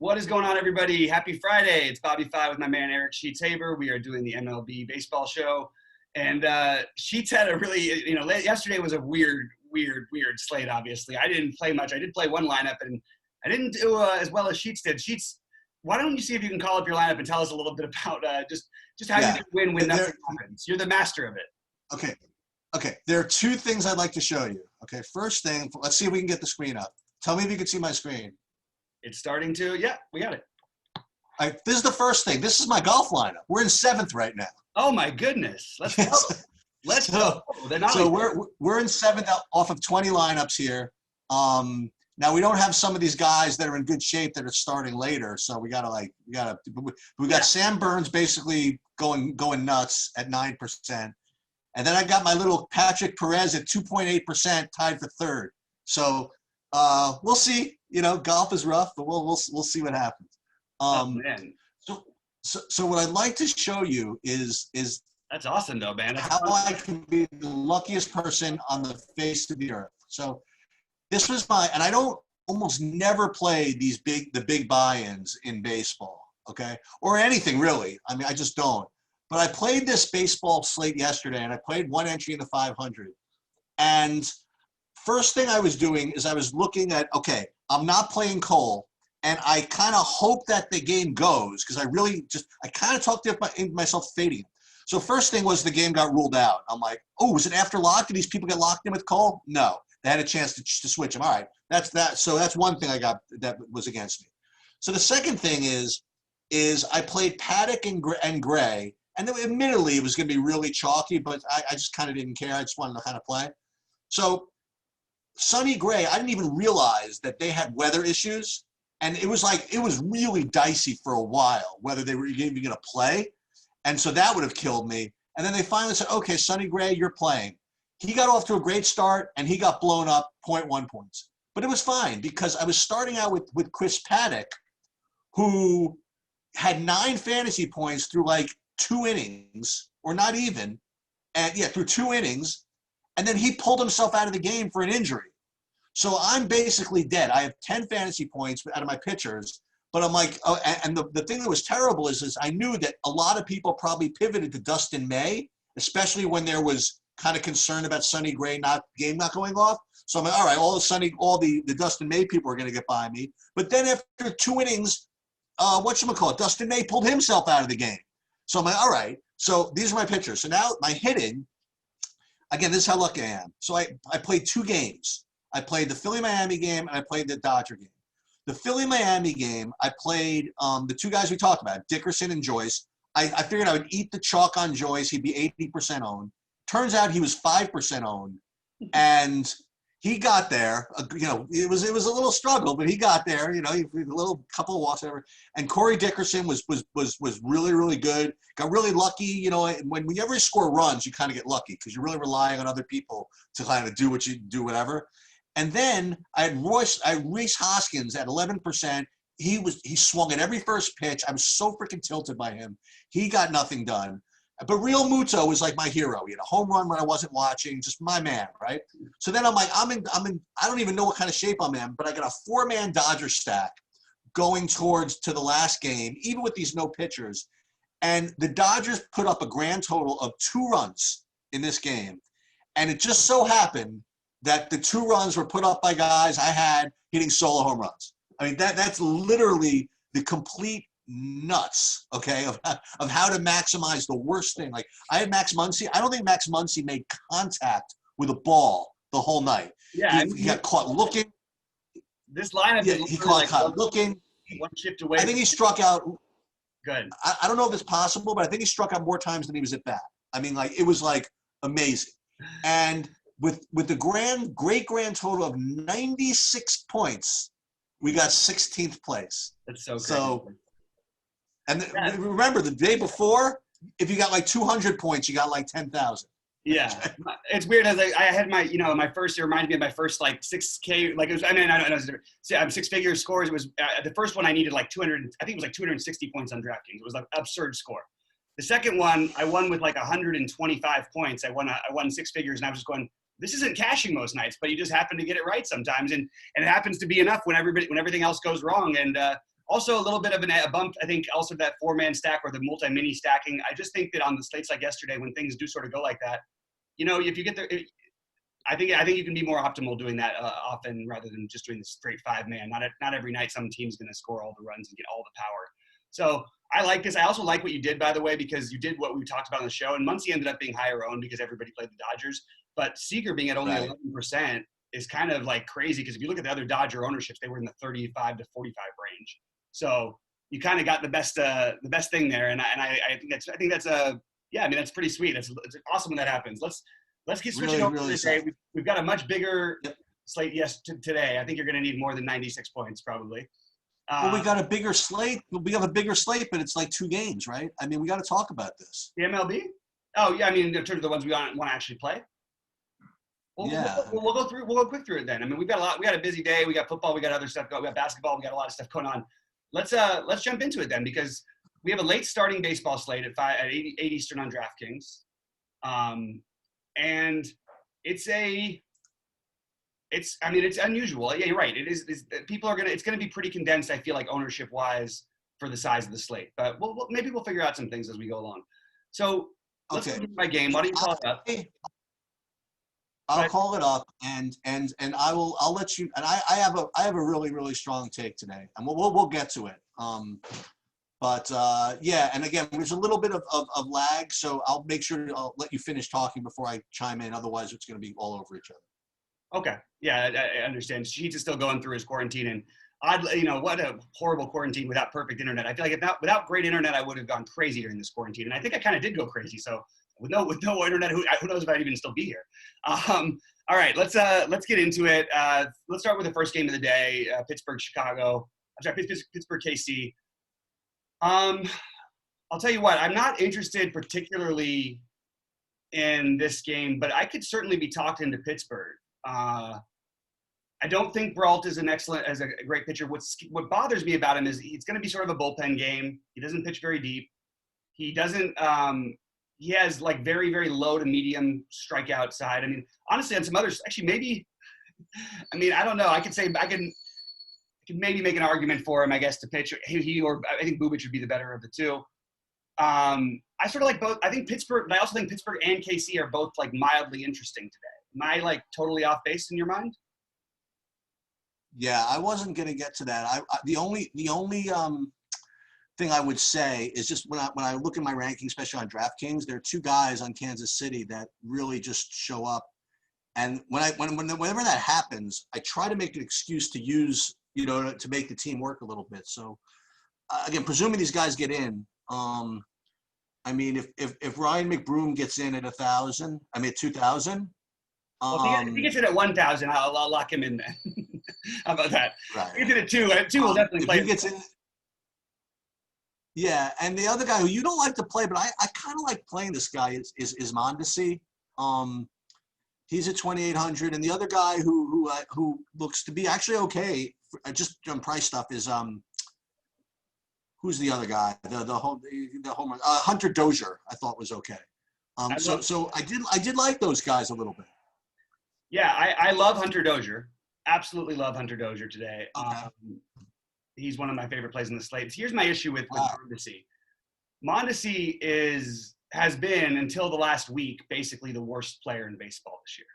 What is going on, everybody? Happy Friday. It's BobbyFi with my man Eric Sheets Haber. We are doing the MLB baseball show. And Sheets had a really, yesterday was a weird slate, obviously. I didn't play much. I did play one lineup, and I didn't do as well as Sheets did. Sheets, why don't you see if you can call up your lineup and tell us a little bit about just how you win when nothing happens. You're the master of it. Okay. There are two things I'd like to show you. Okay, first thing, let's see if we can get the screen up. Tell me if you can see my screen. It's starting to, yeah, we got it. All right, this is the first thing. This is my golf lineup. We're in 7th right now. Oh my goodness. Let's go. Let's go. So we're in 7th off of 20 lineups here. Now we don't have some of these guys that are in good shape that are starting later. So we got Sam Burns basically going nuts at 9%. And then I got my little Patrick Perez at 2.8% tied for 3rd. So we'll see. Golf is rough, but we'll see what happens. Man. So what I'd like to show you is that's awesome though, man. How I can be the luckiest person on the face of the earth. So this was and I don't almost never play the big buy-ins in baseball, okay? Or anything really. I mean, I just don't. But I played this baseball slate yesterday, and I played one entry in the 500. And first thing I was doing is I was looking at, okay, I'm not playing Cole, and I kind of hope that the game goes because I kind of talked myself fading it. So first thing was the game got ruled out. I'm like, oh, was it after lock? Did these people get locked in with Cole? No, they had a chance to switch him. All right, that's that. So that's one thing I got that was against me. So the second thing is I played Paddock and Gray, and then admittedly it was going to be really chalky, but I just kind of didn't care. I just wanted to kind of play. So Sonny Gray, I didn't even realize that they had weather issues, and it was really dicey for a while whether they were even going to play. And so that would have killed me. And then they finally said, okay, Sonny Gray, you're playing. He got off to a great start, and he got blown up 0.1 points. But it was fine because I was starting out with Chris Paddock, who had 9 fantasy points through like 2 innings, or not even, and through 2 innings. And then he pulled himself out of the game for an injury. So I'm basically dead. I have 10 fantasy points out of my pitchers. But I'm like, oh, and the thing that was terrible is I knew that a lot of people probably pivoted to Dustin May, especially when there was kind of concern about Sonny Gray game not going off. So I'm like, all right, all the Dustin May people are going to get by me. But then after 2 innings, Dustin May pulled himself out of the game. So I'm like, all right. So these are my pitchers. So now my hitting, again, this is how lucky I am. So I played 2 games. I played the Philly-Miami game, and I played the Dodger game. The Philly-Miami game, I played the 2 guys we talked about, Dickerson and Joyce. I figured I would eat the chalk on Joyce. He'd be 80% owned. Turns out he was 5% owned, and he got there. It was a little struggle, but he got there. A little couple of walks, whatever. And Corey Dickerson was really, really good. Got really lucky. When you ever score runs, you kind of get lucky because you're really relying on other people to kind of do what you do, whatever. And then I had Rhys Hoskins at 11%. He swung at every first pitch. I was so freaking tilted by him. He got nothing done. But Real Muto was like my hero. He had a home run when I wasn't watching, just my man, right? So then I'm like, I don't even know what kind of shape I'm in, but I got a 4-man Dodger stack going to the last game, even with these no pitchers. And the Dodgers put up a grand total of 2 runs in this game. And it just so happened that the 2 runs were put up by guys I had hitting solo home runs. I mean, that's literally the complete nuts, okay, of how to maximize the worst thing. Like, I had Max Muncy. I don't think Max Muncy made contact with a ball the whole night. Yeah. He got caught looking. This lineup he caught looking. One shift away. I think he struck out. Good. I don't know if it's possible, but I think he struck out more times than he was at bat. I mean, it was amazing. And with the great grand total of 96 points, we got 16th place. That's so great. So, and remember, the day before, if you got 200 points, you got 10,000. Yeah, it's weird. As I had my, my first. It reminded me of my first 6K. It was. I mean, I don't know. 6-figure scores. It was the first one. I needed 200. I think it was 260 points on DraftKings. It was an absurd score. The second one, I won with 125 points. I won 6 figures, and I was just going, this isn't cashing most nights, but you just happen to get it right sometimes, and it happens to be enough when everything else goes wrong. And Also, a little bit of a bump, I think, also that 4-man stack or the multi-mini stacking. I just think that on the slates like yesterday, when things do sort of go like that, if you get there, I think you can be more optimal doing that often rather than just doing the straight 5-man. Not every night some team's going to score all the runs and get all the power. So I like this. I also like what you did, by the way, because you did what we talked about on the show. And Muncy ended up being higher owned because everybody played the Dodgers. But Seager being at only 11% is kind of like crazy because if you look at the other Dodger ownerships, they were in the 35 to 45 range. So you kind of got the best thing there. And I think that's that's pretty sweet. It's awesome when that happens. Let's get switching over to today. We've got a much bigger slate today. I think you're going to need more than 96 points probably. Well, we got a bigger slate. We have a bigger slate, but it's like 2 games, right? I mean, we got to talk about this. The MLB? Oh, yeah. I mean, in terms of the ones we want to actually play. We'll go quick through it then. I mean, we got a busy day. We got football. We got other stuff going. We got basketball. We got a lot of stuff going on. Let's jump into it then because we have a late starting baseball slate at 8 Eastern on DraftKings. And it's unusual. Yeah, you're right. It's going to be pretty condensed, I feel like, ownership wise for the size of the slate, but maybe we'll figure out some things as we go along. So let's go my game. Why don't you call it up? I'll call it up and I'll let you, and I have a really, really strong take today and we'll get to it. And again, there's a little bit of lag, so I'll make sure I'll let you finish talking before I chime in. Otherwise, it's going to be all over each other. Okay. Yeah, I understand. Sheets is still going through his quarantine, and what a horrible quarantine without perfect internet. I feel like without great internet, I would have gone crazy during this quarantine, and I think I kind of did go crazy. So with no internet, who knows if I'd even still be here. All right, let's get into it. Let's start with the first game of the day: Pittsburgh KC. I'll tell you what, I'm not interested particularly in this game, but I could certainly be talked into Pittsburgh. I don't think Brault is a great pitcher. What bothers me about him is it's going to be sort of a bullpen game. He doesn't pitch very deep. He has like very, very low to medium strikeout side. I mean, honestly, on some others, actually, maybe, I mean, I don't know. I could maybe make an argument for him, I guess, to pitch. I think Bubic would be the better of the two. I sort of like both. I think Pittsburgh, but I also think Pittsburgh and KC are both like mildly interesting today. Am I like totally off base in your mind? Yeah, I wasn't going to get to that. The only thing I would say is just when I look at my rankings, especially on DraftKings, there are 2 guys on Kansas City that really just show up. And whenever that happens, I try to make an excuse to use, to make the team work a little bit. So again, presuming these guys get in, I mean, if Ryan McBroom gets in at 1,000, I mean, 2,000. If he gets in at 1,000, I'll lock him in then. How about that? Right. If he gets in at 2, will definitely play. If he gets in, yeah, and the other guy who you don't like to play, but I kind of like playing this guy is Mondesi. He's at 2,800, and the other guy who looks to be actually okay, just on price stuff is who's the other guy? The home run Hunter Dozier. I thought was okay. So I did like those guys a little bit. Yeah, I love Hunter Dozier. Absolutely love Hunter Dozier today. Okay. He's one of my favorite plays in the slate. Here's my issue with Mondesi. Mondesi has been, until the last week, basically the worst player in baseball this year.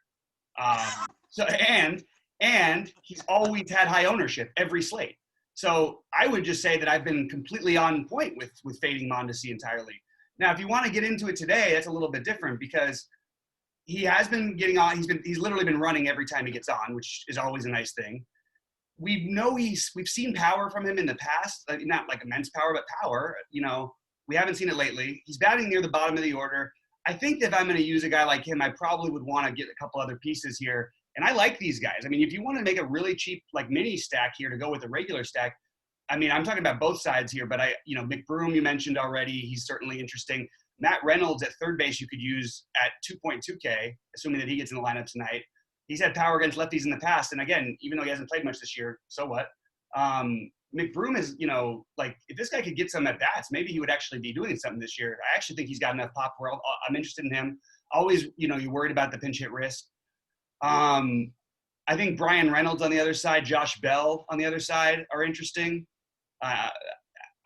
And he's always had high ownership every slate. So I would just say that I've been completely on point with fading Mondesi entirely. Now, if you want to get into it today, that's a little bit different because he has been getting on. He's literally been running every time he gets on, which is always a nice thing. We've seen power from him in the past, not like immense power, but power. We haven't seen it lately. He's batting near the bottom of the order. I think that if I'm going to use a guy like him, I probably would want to get a couple other pieces here. And I like these guys. I mean, if you want to make a really cheap like mini stack here to go with a regular stack, I mean, I'm talking about both sides here, but McBroom you mentioned already. He's certainly interesting. Matt Reynolds at third base you could use at 2.2K, assuming that he gets in the lineup tonight. He's had power against lefties in the past. And again, even though he hasn't played much this year, so what? McBroom is, if this guy could get some at-bats, maybe he would actually be doing something this year. I actually think he's got enough pop where I'm interested in him. Always, you're worried about the pinch hit risk. I think Brian Reynolds on the other side, Josh Bell on the other side are interesting. I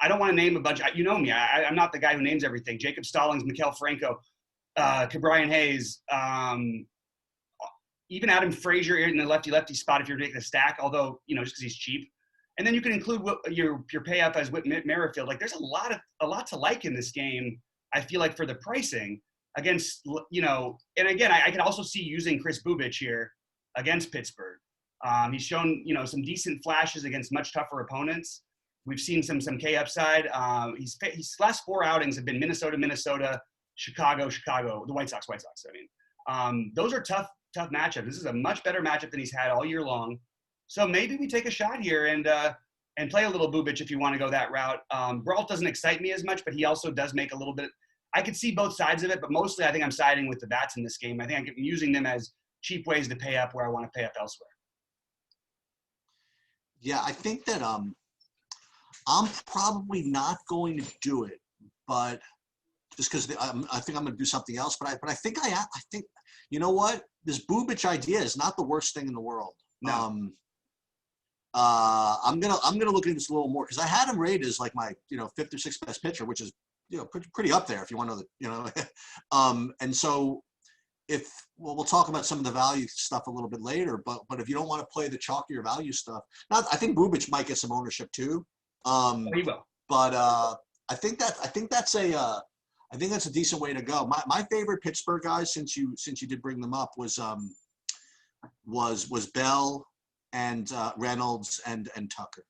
don't want to name a bunch. You know me. I'm not the guy who names everything. Jacob Stallings, Maikel Franco, Cabrian Hayes, even Adam Frazier in the lefty spot if you're making a stack, although, just because he's cheap. And then you can include your pay up as Whit Merrifield. Like, there's a lot to like in this game, I feel like, for the pricing against, and again, I can also see using Chris Bubich here against Pittsburgh. He's shown, some decent flashes against much tougher opponents. We've seen some K upside. His last 4 outings have been Minnesota, Chicago, the White Sox. I mean, those are tough matchups. This is a much better matchup than he's had all year long. So maybe we take a shot here and play a little Bubich if you want to go that route. Brault doesn't excite me as much, but he also does make a little bit. I could see both sides of it, but mostly I think I'm siding with the bats in this game. I think I'm using them as cheap ways to pay up where I want to pay up elsewhere. Yeah, I think that I'm probably not going to do it, but just because I think I'm going to do something else. But I think you know what? This Bubich idea is not the worst thing in the world. No. I'm gonna look into this a little more because I had him rated as like my 5th or 6th best pitcher, which is pretty up there if you want to know the and so we'll talk about some of the value stuff a little bit later, but if you don't want to play the chalkier value stuff, I think Bubich might get some ownership too. He will. But I think that's a decent way to go. My favorite Pittsburgh guys, since you did bring them up, was Bell and Reynolds and Tucker.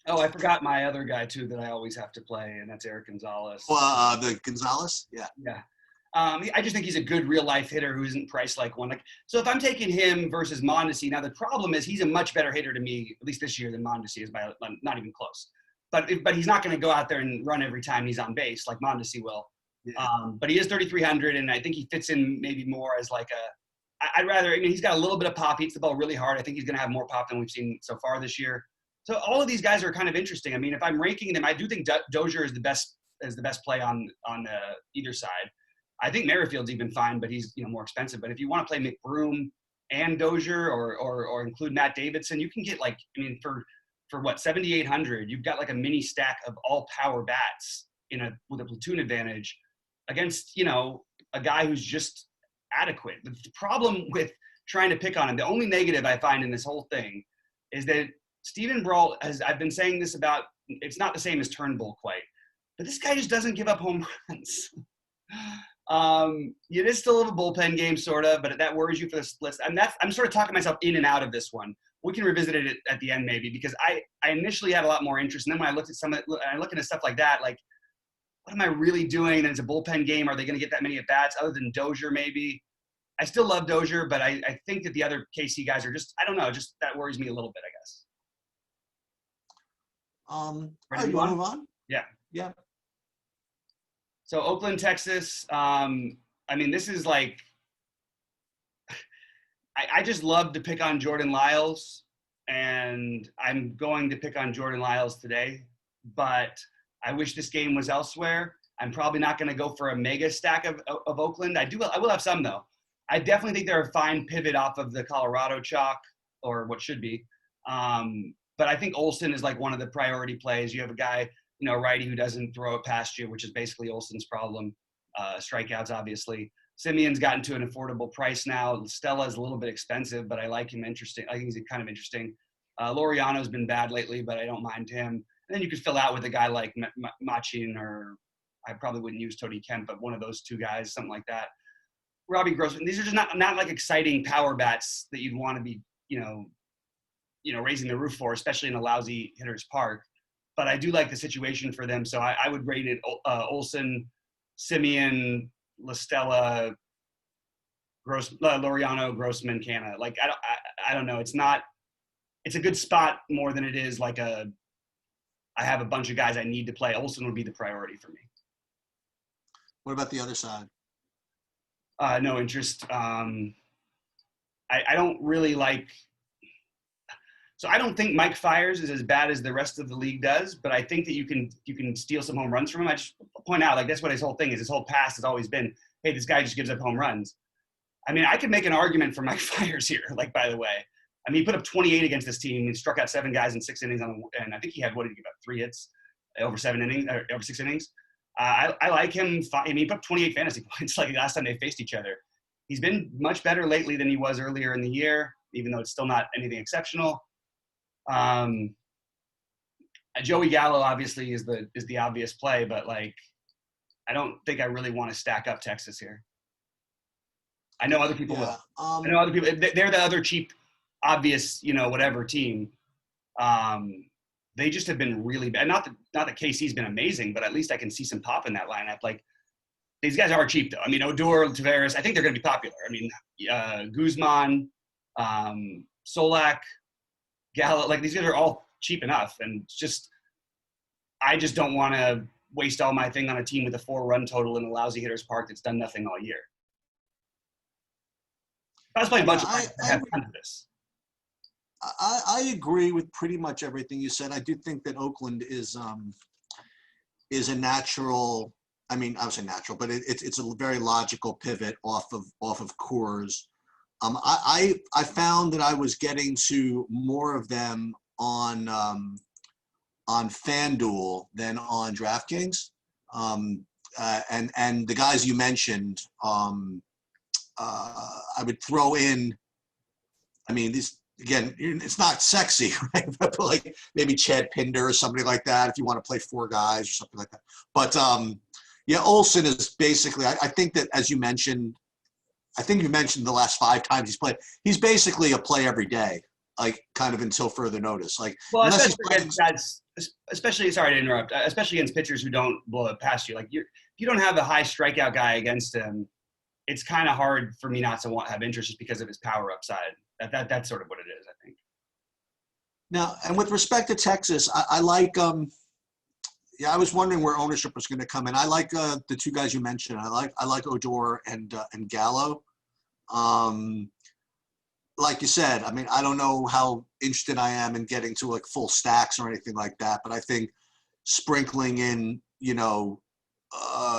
Oh, I forgot my other guy too that I always have to play, and that's Eric Gonzalez. The Gonzalez, yeah. Yeah. I just think he's a good real life hitter who isn't priced like one. So if I'm taking him versus Mondesi, now the problem is he's a much better hitter to me, at least this year, than Mondesi is by not even close. But he's not going to go out there and run every time he's on base like Mondesi will. Yeah. But he is 3,300, and I think he fits in maybe more as like he's got a little bit of pop. He hits the ball really hard. I think he's going to have more pop than we've seen so far this year. So all of these guys are kind of interesting. I mean, if I'm ranking them, I do think Dozier is the best play on either side. I think Merrifield's even fine, but he's more expensive. But if you want to play McBroom and Dozier or include Matt Davidson, you can get for what, 7,800, you've got like a mini stack of all power bats with a platoon advantage against a guy who's just adequate. The problem with trying to pick on him, the only negative I find in this whole thing is that Steven Brault, I've been saying this about, it's not the same as Turnbull quite, but this guy just doesn't give up home runs. It is still a bullpen game, sort of, but that worries you for the splits. And I'm sort of talking myself in and out of this one. We can revisit it at the end maybe, because I initially had a lot more interest. And then when I looked at stuff like that, like, what am I really doing? And it's a bullpen game. Are they going to get that many at bats other than Dozier maybe? I still love Dozier, but I think that the other KC guys are just, I don't know, just that worries me a little bit, I guess. Ready to move on? Yeah. Yeah. So Oakland, Texas. This is like, I just love to pick on Jordan Lyles, and I'm going to pick on Jordan Lyles today, but I wish this game was elsewhere. I'm probably not going to go for a mega stack of Oakland. I will have some though. I definitely think they're a fine pivot off of the Colorado chalk, or what should be. But I think Olsen is like one of the priority plays. You have a guy, righty who doesn't throw it past you, which is basically Olsen's problem. Strikeouts, obviously. Simeon's gotten to an affordable price now. Stella is a little bit expensive, but I like him. Interesting. I think he's kind of interesting. Laureano's been bad lately, but I don't mind him. And then you could fill out with a guy like Machin, or I probably wouldn't use Tony Kemp, but one of those two guys, something like that. Robbie Grossman. These are just not like exciting power bats that you'd want to be, raising the roof for, especially in a lousy hitter's park. But I do like the situation for them, so I would rate it Olsen, Simeon, La Stella, Laureano, Grossman, Canna. Like, I don't know. It's a good spot more than it is like I have a bunch of guys I need to play. Olsen would be the priority for me. What about the other side? No interest. I don't really like. So I don't think Mike Fiers is as bad as the rest of the league does, but I think that you can steal some home runs from him. I just point out, like, that's what his whole thing is. His whole past has always been, hey, this guy just gives up home runs. I mean, I could make an argument for Mike Fiers here, like, by the way. I mean, he put up 28 against this team and struck out 7 guys in 6 innings and I think he had, what did he give up, 3 hits over 7 innings, or over 6 innings. I like him. I mean, he put up 28 fantasy points like last time they faced each other. He's been much better lately than he was earlier in the year, even though it's still not anything exceptional. Joey Gallo obviously is the obvious play, but like, I don't think I really want to stack up Texas here. I know other people will. I know other people. They're the other cheap, obvious, whatever team. They just have been really bad. Not that KC's been amazing, but at least I can see some pop in that lineup. Like, these guys are cheap, though. I mean, Odor, Tavares, I think they're going to be popular. I mean, Guzman, Solak, Gallo, like, these guys are all cheap enough. And I just don't want to waste all my thing on a team with a 4-run total in a lousy hitter's park that's done nothing all year. I was playing a bunch of I have tons of this. I agree with pretty much everything you said. I do think that Oakland is a natural. I mean, I would say natural, but it's a very logical pivot off of Coors. I found that I was getting to more of them on FanDuel than on DraftKings, and the guys you mentioned. I would throw in. I mean, these. Again, it's not sexy, right? But like maybe Chad Pinder or somebody like that if you want to play 4 guys or something like that. But yeah, Olsen is basically, I think that as you mentioned, I think you mentioned the last 5 times he's played, he's basically a play every day, like kind of until further notice. Like, well, especially sorry to interrupt, especially against pitchers who don't blow it past you. Like, if you don't have a high strikeout guy against him, it's kind of hard for me not to have interest just because of his power upside. That's sort of what it is, I think. Now, and with respect to Texas, I like I was wondering where ownership was going to come in. I like the 2 guys you mentioned. I like Odor and Gallo. Like you said, I mean, I don't know how interested I am in getting to like full stacks or anything like that, but I think sprinkling in,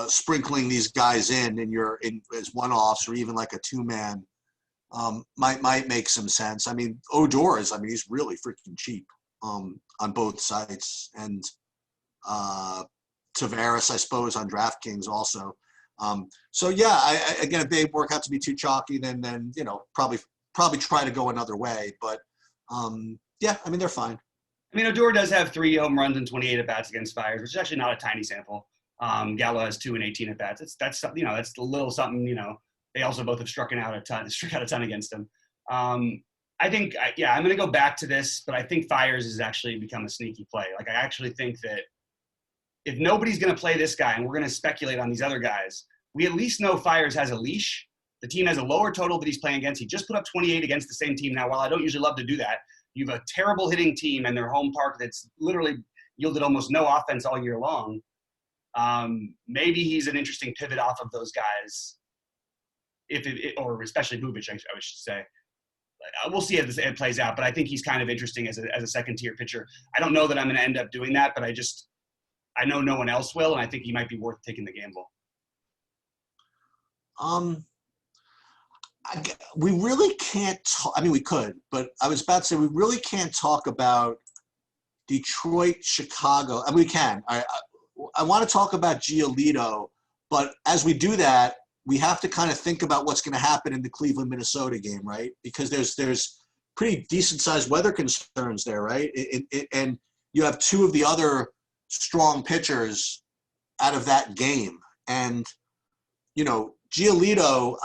sprinkling these guys in as one-offs or even like a 2-man might make some sense. I mean, Odor he's really freaking cheap on both sites, and Tavares, I suppose, on DraftKings also. So yeah, again, if they work out to be too chalky, then probably try to go another way. But yeah, I mean, they're fine. I mean, Odor does have 3 home runs and 28 at bats against Fires, which is actually not a tiny sample. Gallo has 2 and 18 at bats. That's a little something. They also both have struck out a ton against him. I think, I'm going to go back to this, but I think Fires has actually become a sneaky play. Like, I actually think that if nobody's going to play this guy and we're going to speculate on these other guys, we at least know Fires has a leash. The team has a lower total that he's playing against. He just put up 28 against the same team. Now, while I don't usually love to do that, you have a terrible hitting team and their home park that's literally yielded almost no offense all year long. Maybe he's an interesting pivot off of those guys. Or especially Bubic, I should say. We'll see as it plays out, but I think he's kind of interesting as a second-tier pitcher. I don't know that I'm going to end up doing that, but I know no one else will, and I think he might be worth taking the gamble. We really can't talk. I mean, we could, but I was about to say we really can't talk about Detroit, Chicago. I mean, we can. I want to talk about Giolito, but as we do that, we have to kind of think about what's going to happen in the Cleveland-Minnesota game, right? Because there's pretty decent-sized weather concerns there, right? And you have 2 of the other strong pitchers out of that game. And, Giolito,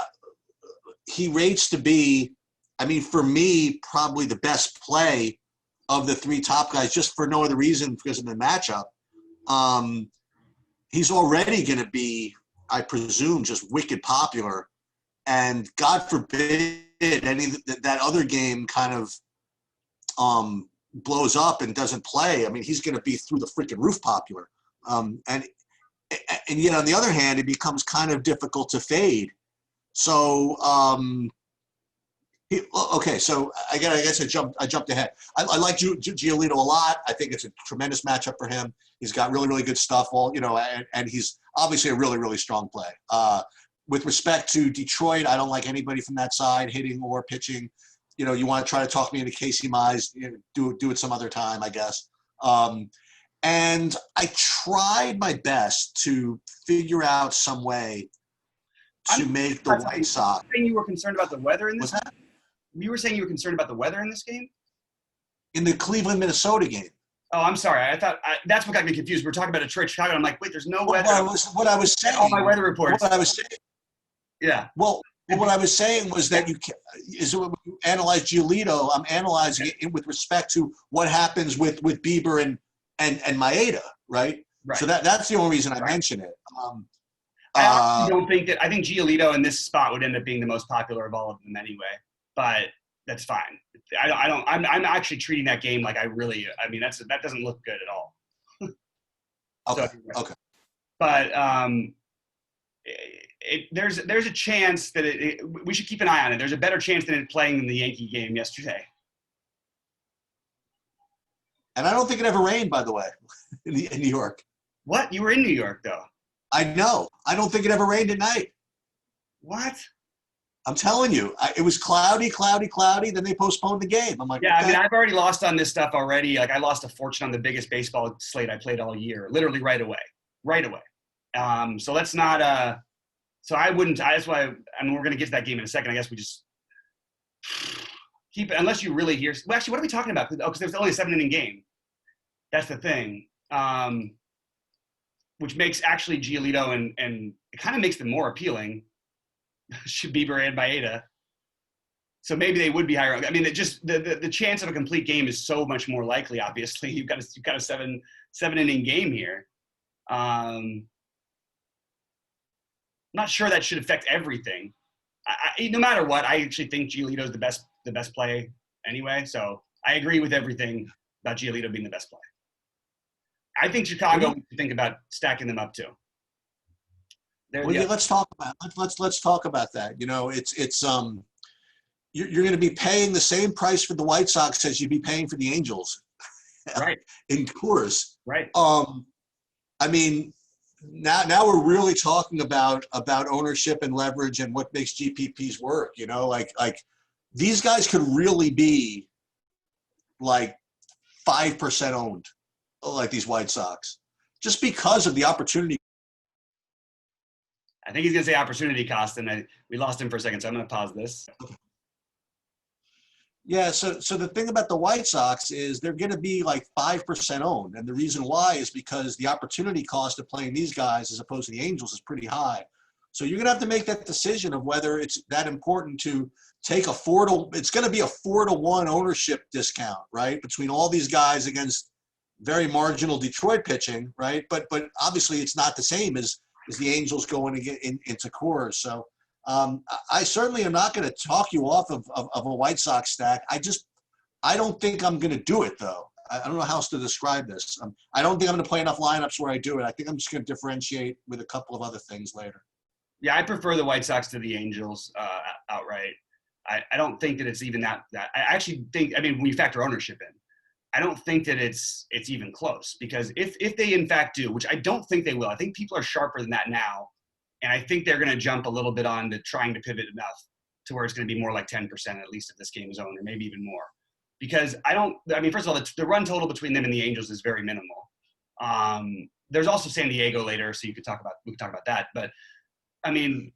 he rates to be, I mean, for me, probably the best play of the 3 top guys, just for no other reason because of the matchup. He's already going to be, I presume, just wicked popular, and God forbid that other game kind of blows up and doesn't play. I mean, he's going to be through the freaking roof popular. And yet on the other hand, it becomes kind of difficult to fade. So so I guess I jumped ahead. I like Giolito a lot. I think it's a tremendous matchup for him. He's got really, really good stuff, and he's obviously a really, really strong play. With respect to Detroit, I don't like anybody from that side, hitting or pitching. you want to try to talk me into Casey Mize, do it some other time, I guess. And I tried my best to figure out some way to make the White Sox. Saying you were concerned about the weather in this What's that? You were saying you were concerned about the weather in this game? In the Cleveland-Minnesota game. Oh, I'm sorry. I thought that's what got me confused. We're talking about Detroit, Chicago. I'm like, wait, there's no weather. What I was saying. All my weather reports. What I was saying. Yeah. Well, what I was saying was that when you analyze Giolito, I'm analyzing it with respect to what happens with Bieber and Maeda, right? Right. So that's the only reason I mention it. I don't think that. I think Giolito in this spot would end up being the most popular of all of them anyway. But that's fine. I'm actually treating that game like that doesn't look good at all. Okay. Okay. But there's a chance that we should keep an eye on it. There's a better chance than it playing in the Yankee game yesterday. And I don't think it ever rained, by the way, in New York. What? You were in New York, though. I know. I don't think it ever rained at night. What? I'm telling you, it was cloudy. Then they postponed the game. I'm like, yeah, okay. I mean, I've already lost on this stuff already. Like, I lost a fortune on the biggest baseball slate I played all year, literally right away. So let's not. So I wouldn't. That's why. I mean, we're going to get to that game in a second. I guess we just keep it unless you really hear. Well, actually, what are we talking about? Oh, because there's only a 7-inning game. That's the thing. Which makes actually Giolito and it kind of makes them more appealing. Bieber and Maeda. So maybe they would be higher. I mean, it just the chance of a complete game is so much more likely. Obviously, you've got a 7-inning game here. Not sure that should affect everything. No matter what, I actually think Giolito's the best play anyway. So I agree with everything about Giolito being the best play. I think Chicago we should think about stacking them up too. Let's talk about that. It's you're going to be paying the same price for the White Sox as you'd be paying for the Angels, right? In Coors, right? I mean, now we're really talking about ownership and leverage and what makes GPPs work. Like these guys could really be like 5% owned, like these White Sox, just because of the opportunity. I think he's going to say opportunity cost, and we lost him for a second, so I'm going to pause this. Yeah, so the thing about the White Sox is they're going to be like 5% owned, and the reason why is because the opportunity cost of playing these guys as opposed to the Angels is pretty high. So you're going to have to make that decision of whether it's that important to take it's going to be a 4-to-1 ownership discount, right, between all these guys against very marginal Detroit pitching, right? But obviously it's not the same as the Angels going into Coors. So I certainly am not going to talk you off of a White Sox stack. I don't think I'm going to do it, though. I don't know how else to describe this. I don't think I'm going to play enough lineups where I do it. I think I'm just going to differentiate with a couple of other things later. Yeah, I prefer the White Sox to the Angels outright. I don't think that it's even that. I actually think, I mean, when you factor ownership in, I don't think that it's even close, because if they in fact do, which I don't think they will, I think people are sharper than that now, and I think they're going to jump a little bit on to trying to pivot enough to where it's going to be more like 10% at least if this game is owned, or maybe even more. Because first of all, the run total between them and the Angels is very minimal. There's also San Diego later, so we could talk about that. But I mean,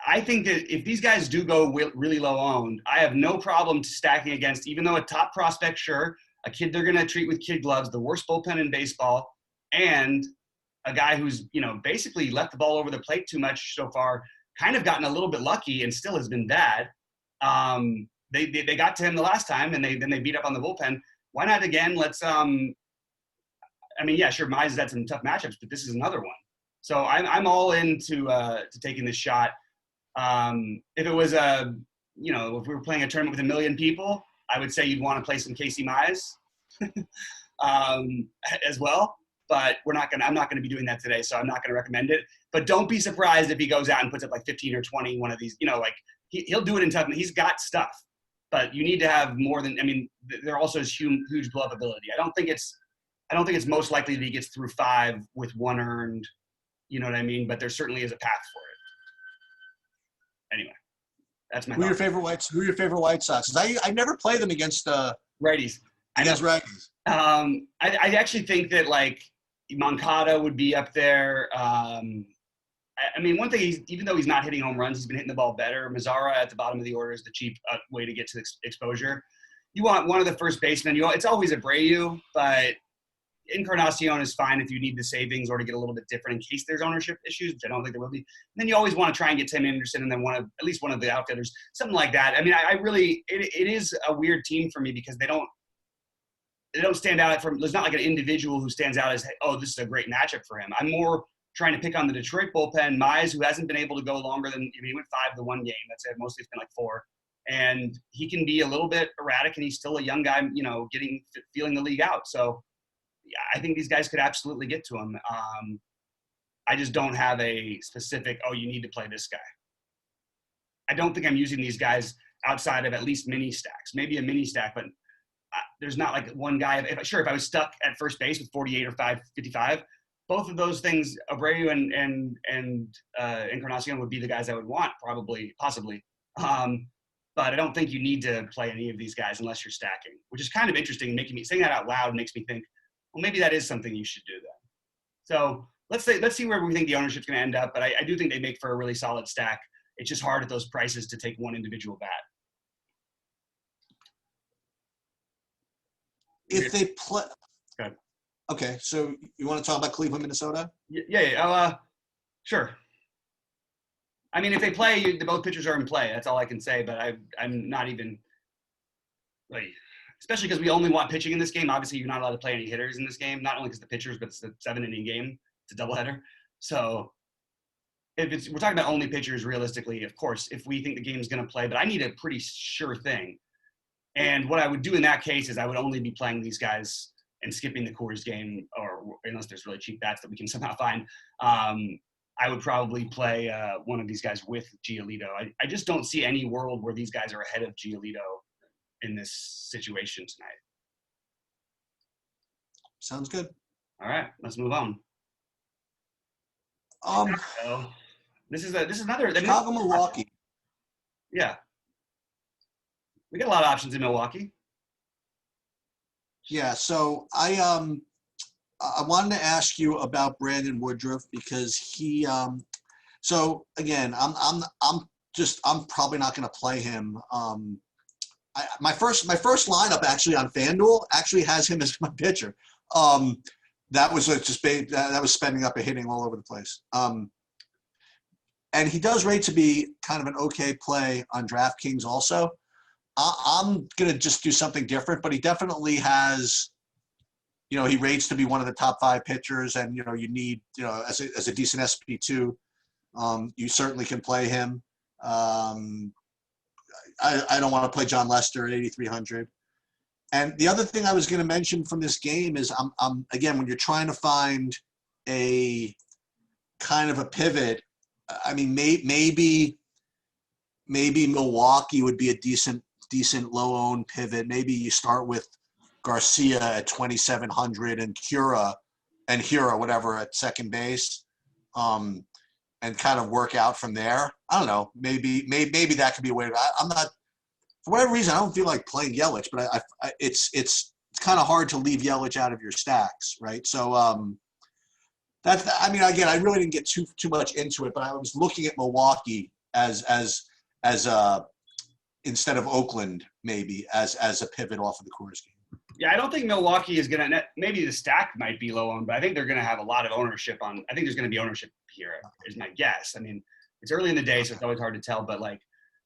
I think that if these guys do go really low owned, I have no problem stacking against, even though a top prospect, sure, a kid they're going to treat with kid gloves, the worst bullpen in baseball, and a guy who's, basically left the ball over the plate too much so far, kind of gotten a little bit lucky and still has been bad. They got to him the last time, and then they beat up on the bullpen. Why not again? Let's yeah, sure, Mize has had some tough matchups, but this is another one. So I'm all into taking this shot. If it was if we were playing a tournament with 1 million people, I would say you'd want to play some Casey Mize as well. But I'm not going to be doing that today, so I'm not going to recommend it. But don't be surprised if he goes out and puts up like 15 or 20, one of these, he'll do it in tough. He's got stuff, but you need to have more than, there also is huge blow up ability. I don't think it's most likely that he gets through 5 with 1 earned, you know what I mean? But there certainly is a path for it. Anyway. That's my Who are your thought. favorite White Sox? 'Cause I never play them against Righties. I know. righties. I actually think that like Moncada would be up there. I mean, one thing, even though he's not hitting home runs, he's been hitting the ball better. Mazzara at the bottom of the order is the cheap way to get to exposure. You want one of the first basemen. It's always Abreu, but Encarnacion is fine if you need the savings or to get a little bit different in case there's ownership issues, which I don't think there will be. And then you always want to try and get Tim Anderson and then at least one of the outfielders, something like that. I mean, I really, it is a weird team for me because they don't stand out from. There's not like an individual who stands out as, oh, this is a great matchup for him. I'm more trying to pick on the Detroit bullpen. Mize, who hasn't been able to go longer than, he went 5 the one game. That's it. Mostly it's been like 4. And he can be a little bit erratic, and he's still a young guy, feeling the league out. So yeah, I think these guys could absolutely get to him. I just don't have a specific, you need to play this guy. I don't think I'm using these guys outside of at least mini stacks, maybe a mini stack, but there's not like one guy. If I was stuck at first base with 48 or 55, both of those things, Abreu and Encarnacion would be the guys I would want, possibly. But I don't think you need to play any of these guys unless you're stacking, which is kind of interesting. Saying that out loud makes me think, well, maybe that is something you should do then. So let's see where we think the ownership's going to end up. But I do think they make for a really solid stack. It's just hard at those prices to take one individual bat. If they play, okay. So you want to talk about Cleveland, Minnesota? Yeah. Sure. I mean, if they play, both pitchers are in play. That's all I can say. But I'm not even like, especially because we only want pitching in this game. Obviously, you're not allowed to play any hitters in this game. Not only because the pitchers, but it's the 7-inning game. It's a doubleheader. So we're talking about only pitchers, realistically, of course, if we think the game's going to play. But I need a pretty sure thing. And what I would do in that case is I would only be playing these guys and skipping the Coors game, or unless there's really cheap bats that we can somehow find. I would probably play one of these guys with Giolito. I just don't see any world where these guys are ahead of Giolito in this situation tonight. Sounds good. All right, let's move on. This is another Chicago, Milwaukee. Yeah. We got a lot of options in Milwaukee. Yeah, so I wanted to ask you about Brandon Woodruff because he. So again, I'm probably not going to play him. My first lineup actually on FanDuel actually has him as my pitcher. That was that was spending up a hitting all over the place. And he does rate to be kind of an okay play on DraftKings also. I'm going to just do something different, but he definitely has, he rates to be one of the top 5 pitchers, and, you need, as a decent SP2, you certainly can play him. I don't want to play John Lester at 8,300. And the other thing I was going to mention from this game is again, when you're trying to find a kind of a pivot, I mean, maybe Milwaukee would be a decent low-owned pivot. Maybe you start with Garcia at 2,700 and Hura, whatever, at second base, and kind of work out from there. I don't know. Maybe that could be a way. I'm not, for whatever reason, I don't feel like playing Yelich, but it's kind of hard to leave Yelich out of your stacks, right? So again, I really didn't get too much into it, but I was looking at Milwaukee as instead of Oakland, maybe as a pivot off of the Coors game. Yeah, I don't think Milwaukee is going to – maybe the stack might be low owned, but I think they're going to have a lot of ownership on – I think there's going to be ownership here is my guess. I mean, it's early in the day, so it's always hard to tell. But, like,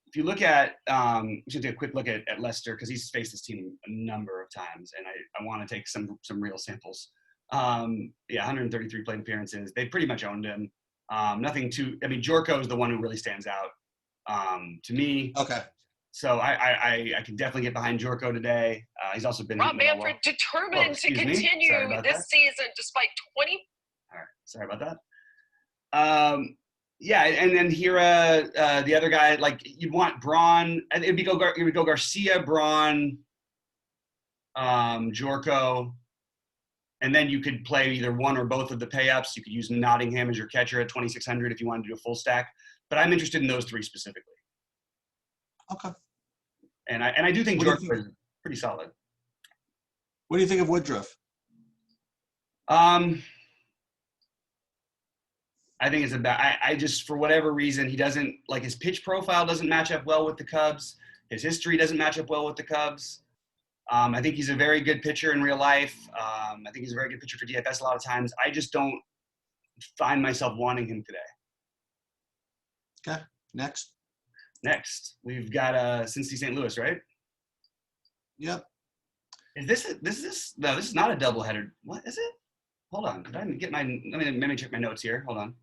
if you look at we should take a quick look at Lester because he's faced this team a number of times, and I want to take some real samples. 133 plate appearances. They pretty much owned him. Jorko is the one who really stands out to me. Okay. So I can definitely get behind Jorko today. He's also been Rob Manfred determined to continue this season despite 20. All right, sorry about that. And then Hira, the other guy, like you'd want Braun. And it would go Garcia, Braun, Jorko, and then you could play either one or both of the pay-ups. You could use Nottingham as your catcher at 2,600 if you wanted to do a full stack. But I'm interested in those 3 specifically. Okay. And I do think Jordan is pretty solid. What do you think of Woodruff? I think it's about. I just, for whatever reason, he doesn't like, his pitch profile doesn't match up well with the Cubs. His history doesn't match up well with the Cubs. I think he's a very good pitcher in real life. I think he's a very good pitcher for DFS a lot of times. I just don't find myself wanting him today. Okay. Next, we've got Cincy St. Louis, right? Yep. No, this is not a doubleheader. What is it? Hold on. Did I get my? Let me check my notes here. Hold on.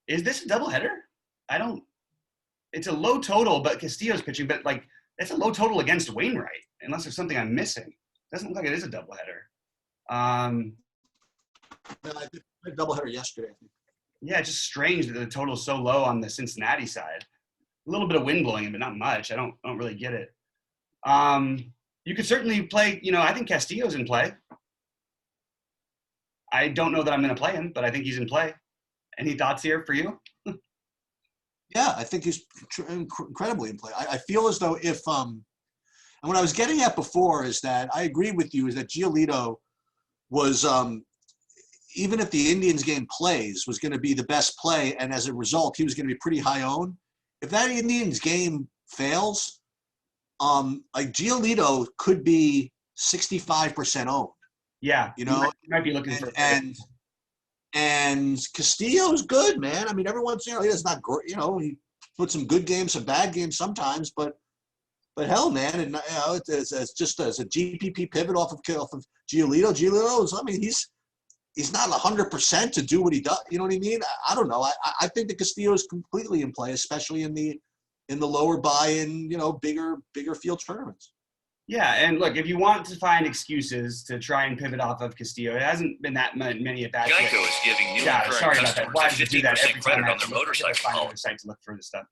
Is this a doubleheader? It's a low total, but Castillo's pitching, but like, it's a low total against Wainwright, unless there's something I'm missing. Doesn't look like it is a doubleheader. No, I did a doubleheader yesterday, I think. Yeah, it's just strange that the total's so low on the Cincinnati side. A little bit of wind blowing it, but not much. I don't really get it. You could certainly play, I think Castillo's in play. I don't know that I'm going to play him, but I think he's in play. Any thoughts here for you? Yeah, I think he's incredibly in play. I feel as though if and what I was getting at before is that I agree with you, is that Giolito was, even if the Indians game plays, was going to be the best play, and as a result, he was going to be pretty high owned. If that Indians game fails, like Giolito could be 65% owned. Yeah, you might be looking for and Castillo's good, man. I mean, everyone's he does not great. He put some good games, some bad games sometimes, but hell, man, and it's just as a GPP pivot off of Giolito. Giolito's, I mean, he's not 100% to do what he does. You know what I mean? I don't know. I think that Castillo is completely in play, especially in the lower buy-in, bigger field tournaments. Yeah, and look, if you want to find excuses to try and pivot off of Castillo, it hasn't been that many at bats. Geico is giving new and current sorry about that. customers Why did you do that every time credit on their motorcycle? Find another site to look for this stuff.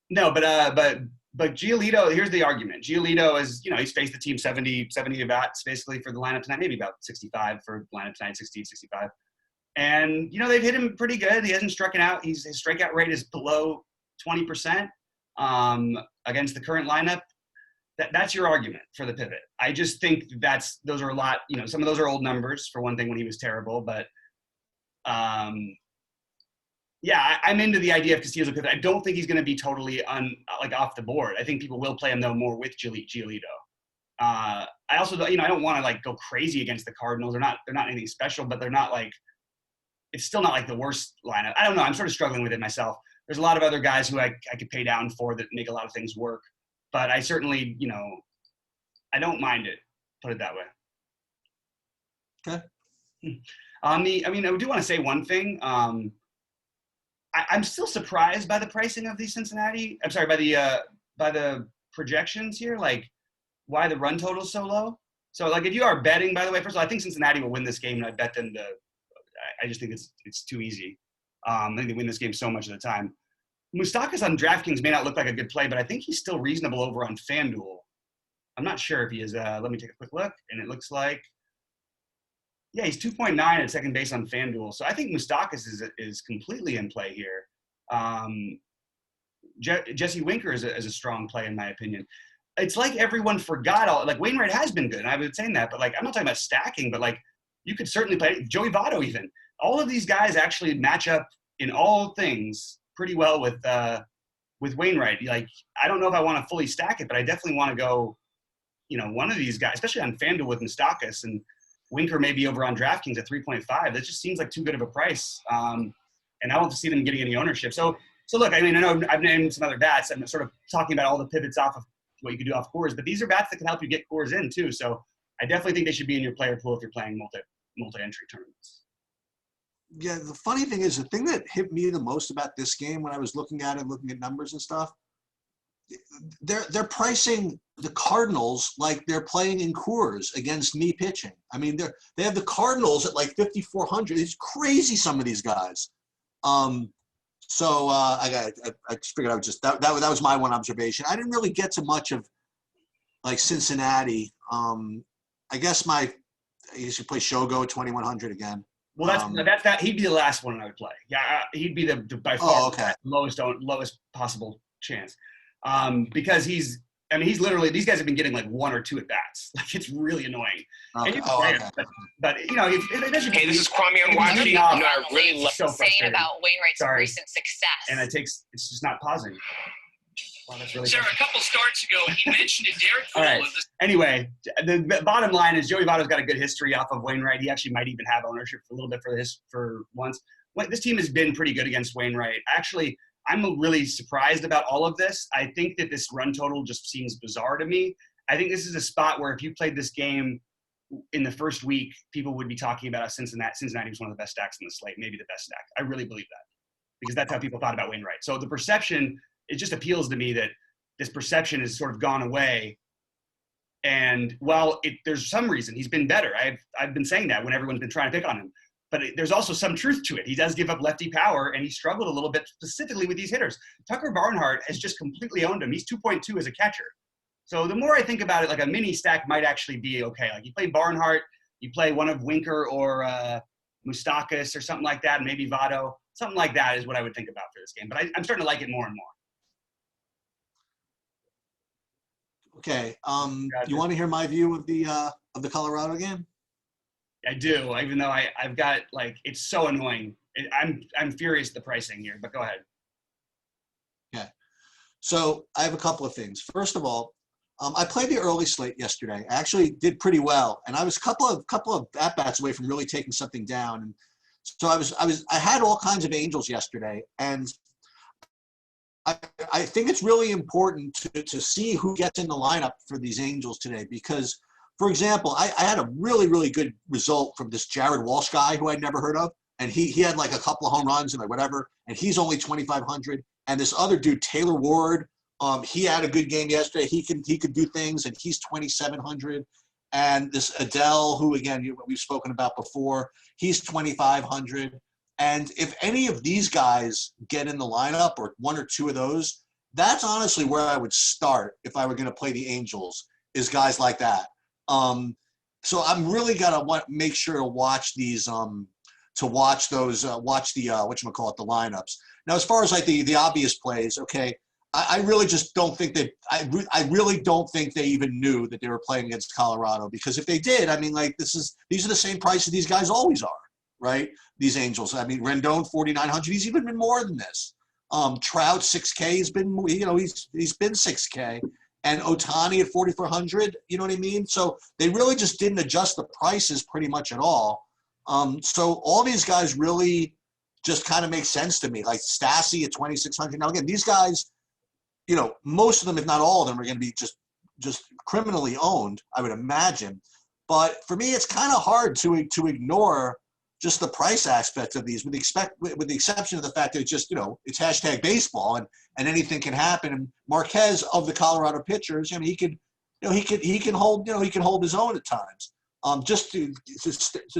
No, but Giolito, here's the argument. Giolito is, he's faced the team 70 at bats basically for the lineup tonight, maybe about 65 for lineup tonight, 60, 65. And, they've hit him pretty good. He hasn't struck out. His strikeout rate is below 20% against the current lineup. That's your argument for the pivot. I just think those are a lot, some of those are old numbers for one thing when he was terrible, but yeah, I'm into the idea of Castillo's a pivot. I don't think he's going to be totally off the board. I think people will play him though more with Giolito. I also, I don't want to go crazy against the Cardinals. They're not anything special, but they're not it's still not the worst lineup. I don't know. I'm sort of struggling with it myself. There's a lot of other guys who I could pay down for that make a lot of things work. But I certainly, I don't mind it. Put it that way. Okay. I do want to say one thing. I'm still surprised by the pricing of these Cincinnati. I'm sorry, by the projections here. Why the run total is so low. So, if you are betting, by the way, first of all, I think Cincinnati will win this game, and I bet them I just think it's too easy. I think they win this game so much of the time. Moustakas on DraftKings may not look like a good play, but I think he's still reasonable over on FanDuel. I'm not sure if he is. Let me take a quick look, and it looks like, yeah, he's 2.9 at second base on FanDuel. So I think Moustakas is completely in play here. Jesse Winker is a strong play in my opinion. It's like everyone forgot Wainwright has been good, and I've been saying that, but I'm not talking about stacking, but you could certainly play Joey Votto even. All of these guys actually match up in all things pretty well with Wainwright. I don't know if I want to fully stack it, but I definitely want to go, one of these guys, especially on FanDuel with Moustakas, and Winker maybe over on DraftKings at 3.5. That just seems like too good of a price. And I don't see them getting any ownership. So look, I know I've named some other bats. I'm sort of talking about all the pivots off of what you can do off cores, but these are bats that can help you get cores in too. So I definitely think they should be in your player pool if you're playing multi-entry tournaments. Yeah, the funny thing is, the thing that hit me the most about this game when I was looking at numbers and stuff, they're pricing the Cardinals like they're playing in Coors against me pitching. I mean, they have the Cardinals at 5,400. It's crazy, some of these guys. So I just figured I would just that was my one observation. I didn't really get to much of Cincinnati. I guess you should play Shogo at 2,100 again. Well, that's that. He'd be the last one I would play. Yeah, he'd be the by far lowest possible chance, because he's literally, these guys have been getting like 1 or 2 at bats. Like, it's really annoying. Okay. And you can play him, but this is Kwame. I'm watching. You know, I really love saying about Wainwright's recent success, and it's just not pausing. Wow, that's really Sarah, a couple starts ago, he mentioned it. Derek All right. Anyway, the bottom line is Joey Votto's got a good history off of Wainwright. He actually might even have ownership for a little bit for once. This team has been pretty good against Wainwright. Actually, I'm really surprised about all of this. I think that this run total just seems bizarre to me. I think this is a spot where if you played this game in the first week, people would be talking about Cincinnati. Cincinnati was one of the best stacks in the slate, maybe the best stack. I really believe that, because that's how people thought about Wainwright. So the perception, it just appeals to me that this perception has sort of gone away. And while there's some reason he's been better, I've been saying that when everyone's been trying to pick on him, but there's also some truth to it. He does give up lefty power, and he struggled a little bit specifically with these hitters. Tucker Barnhart has just completely owned him. He's 2.2 as a catcher. So the more I think about it, like a mini stack might actually be okay. Like you play Barnhart, you play one of Winker or Moustakas or something like that, maybe Votto. Something like that is what I would think about for this game. But I'm starting to like it more and more. Okay. You want to hear my view of the Colorado game? I do, even though I've got, like, it's so annoying. I'm furious at the pricing here, but go ahead. Okay. So I have a couple of things. First of all, I played the early slate yesterday. I actually did pretty well, and I was a couple of at bats away from really taking something down. And so I had all kinds of Angels yesterday, and I think it's really important to see who gets in the lineup for these Angels today, because, for example, I had a really, really good result from this Jared Walsh guy who I'd never heard of, and he had like a couple of home runs and like whatever, and he's only 2,500. And this other dude, Taylor Ward, he had a good game yesterday. He could do things, and he's 2,700. And this Adele, who again we've spoken about before, he's 2,500. And if any of these guys get in the lineup, or 1 or 2 of those, that's honestly where I would start if I were going to play the Angels, is guys like that. So I'm really gonna make sure to watch these, watch the whatchamacallit, the lineups. Now, as far as like the obvious plays, okay, I really just don't think that I really don't think they even knew that they were playing against Colorado, because if they did, I mean, like these are the same prices these guys always are, right? These Angels. I mean, Rendon 4,900. He's even been more than this. Trout 6K. He's been he's been 6K. And Ohtani at 4,400, you know what I mean? So they really just didn't adjust the prices pretty much at all. So all these guys really just kind of make sense to me. Like Stassi at 2,600. Now, again, these guys, most of them, if not all of them, are going to be just criminally owned, I would imagine. But for me, it's kind of hard to ignore just the price aspect of these, with the exception of the fact that it's just, it's hashtag baseball, and anything can happen. And Marquez, of the Colorado pitchers, I mean, he can hold his own at times. Just to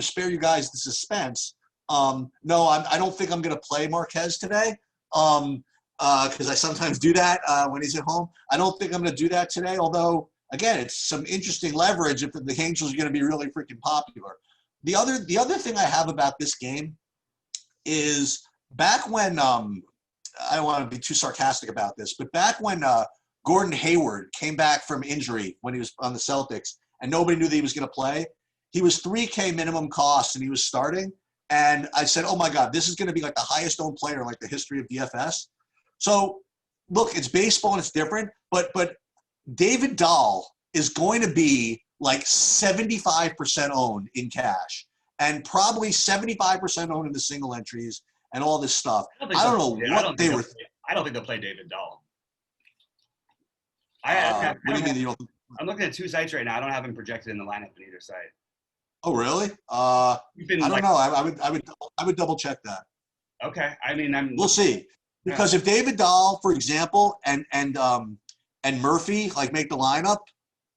spare you guys the suspense. No, I don't think I'm going to play Marquez today, because I sometimes do that when he's at home. I don't think I'm going to do that today. Although, again, it's some interesting leverage if the Angels are going to be really freaking popular. The other thing I have about this game is back when I don't want to be too sarcastic about this, but back when Gordon Hayward came back from injury when he was on the Celtics and nobody knew that he was going to play, he was $3K minimum cost and he was starting. And I said, oh my God, this is going to be like the highest owned player in like the history of DFS. So look, it's baseball and it's different, but David Dahl is going to be like 75% owned in cash, and probably 75% owned in the single entries and all this stuff. I don't know what they were. I don't think they'll play David Dahl. What do you mean you don't? I'm looking at 2 sites right now. I don't have him projected in the lineup on either site. Oh, really? I don't know. I would double check that. Okay. I mean, we'll see, because if David Dahl, for example, and Murphy like make the lineup,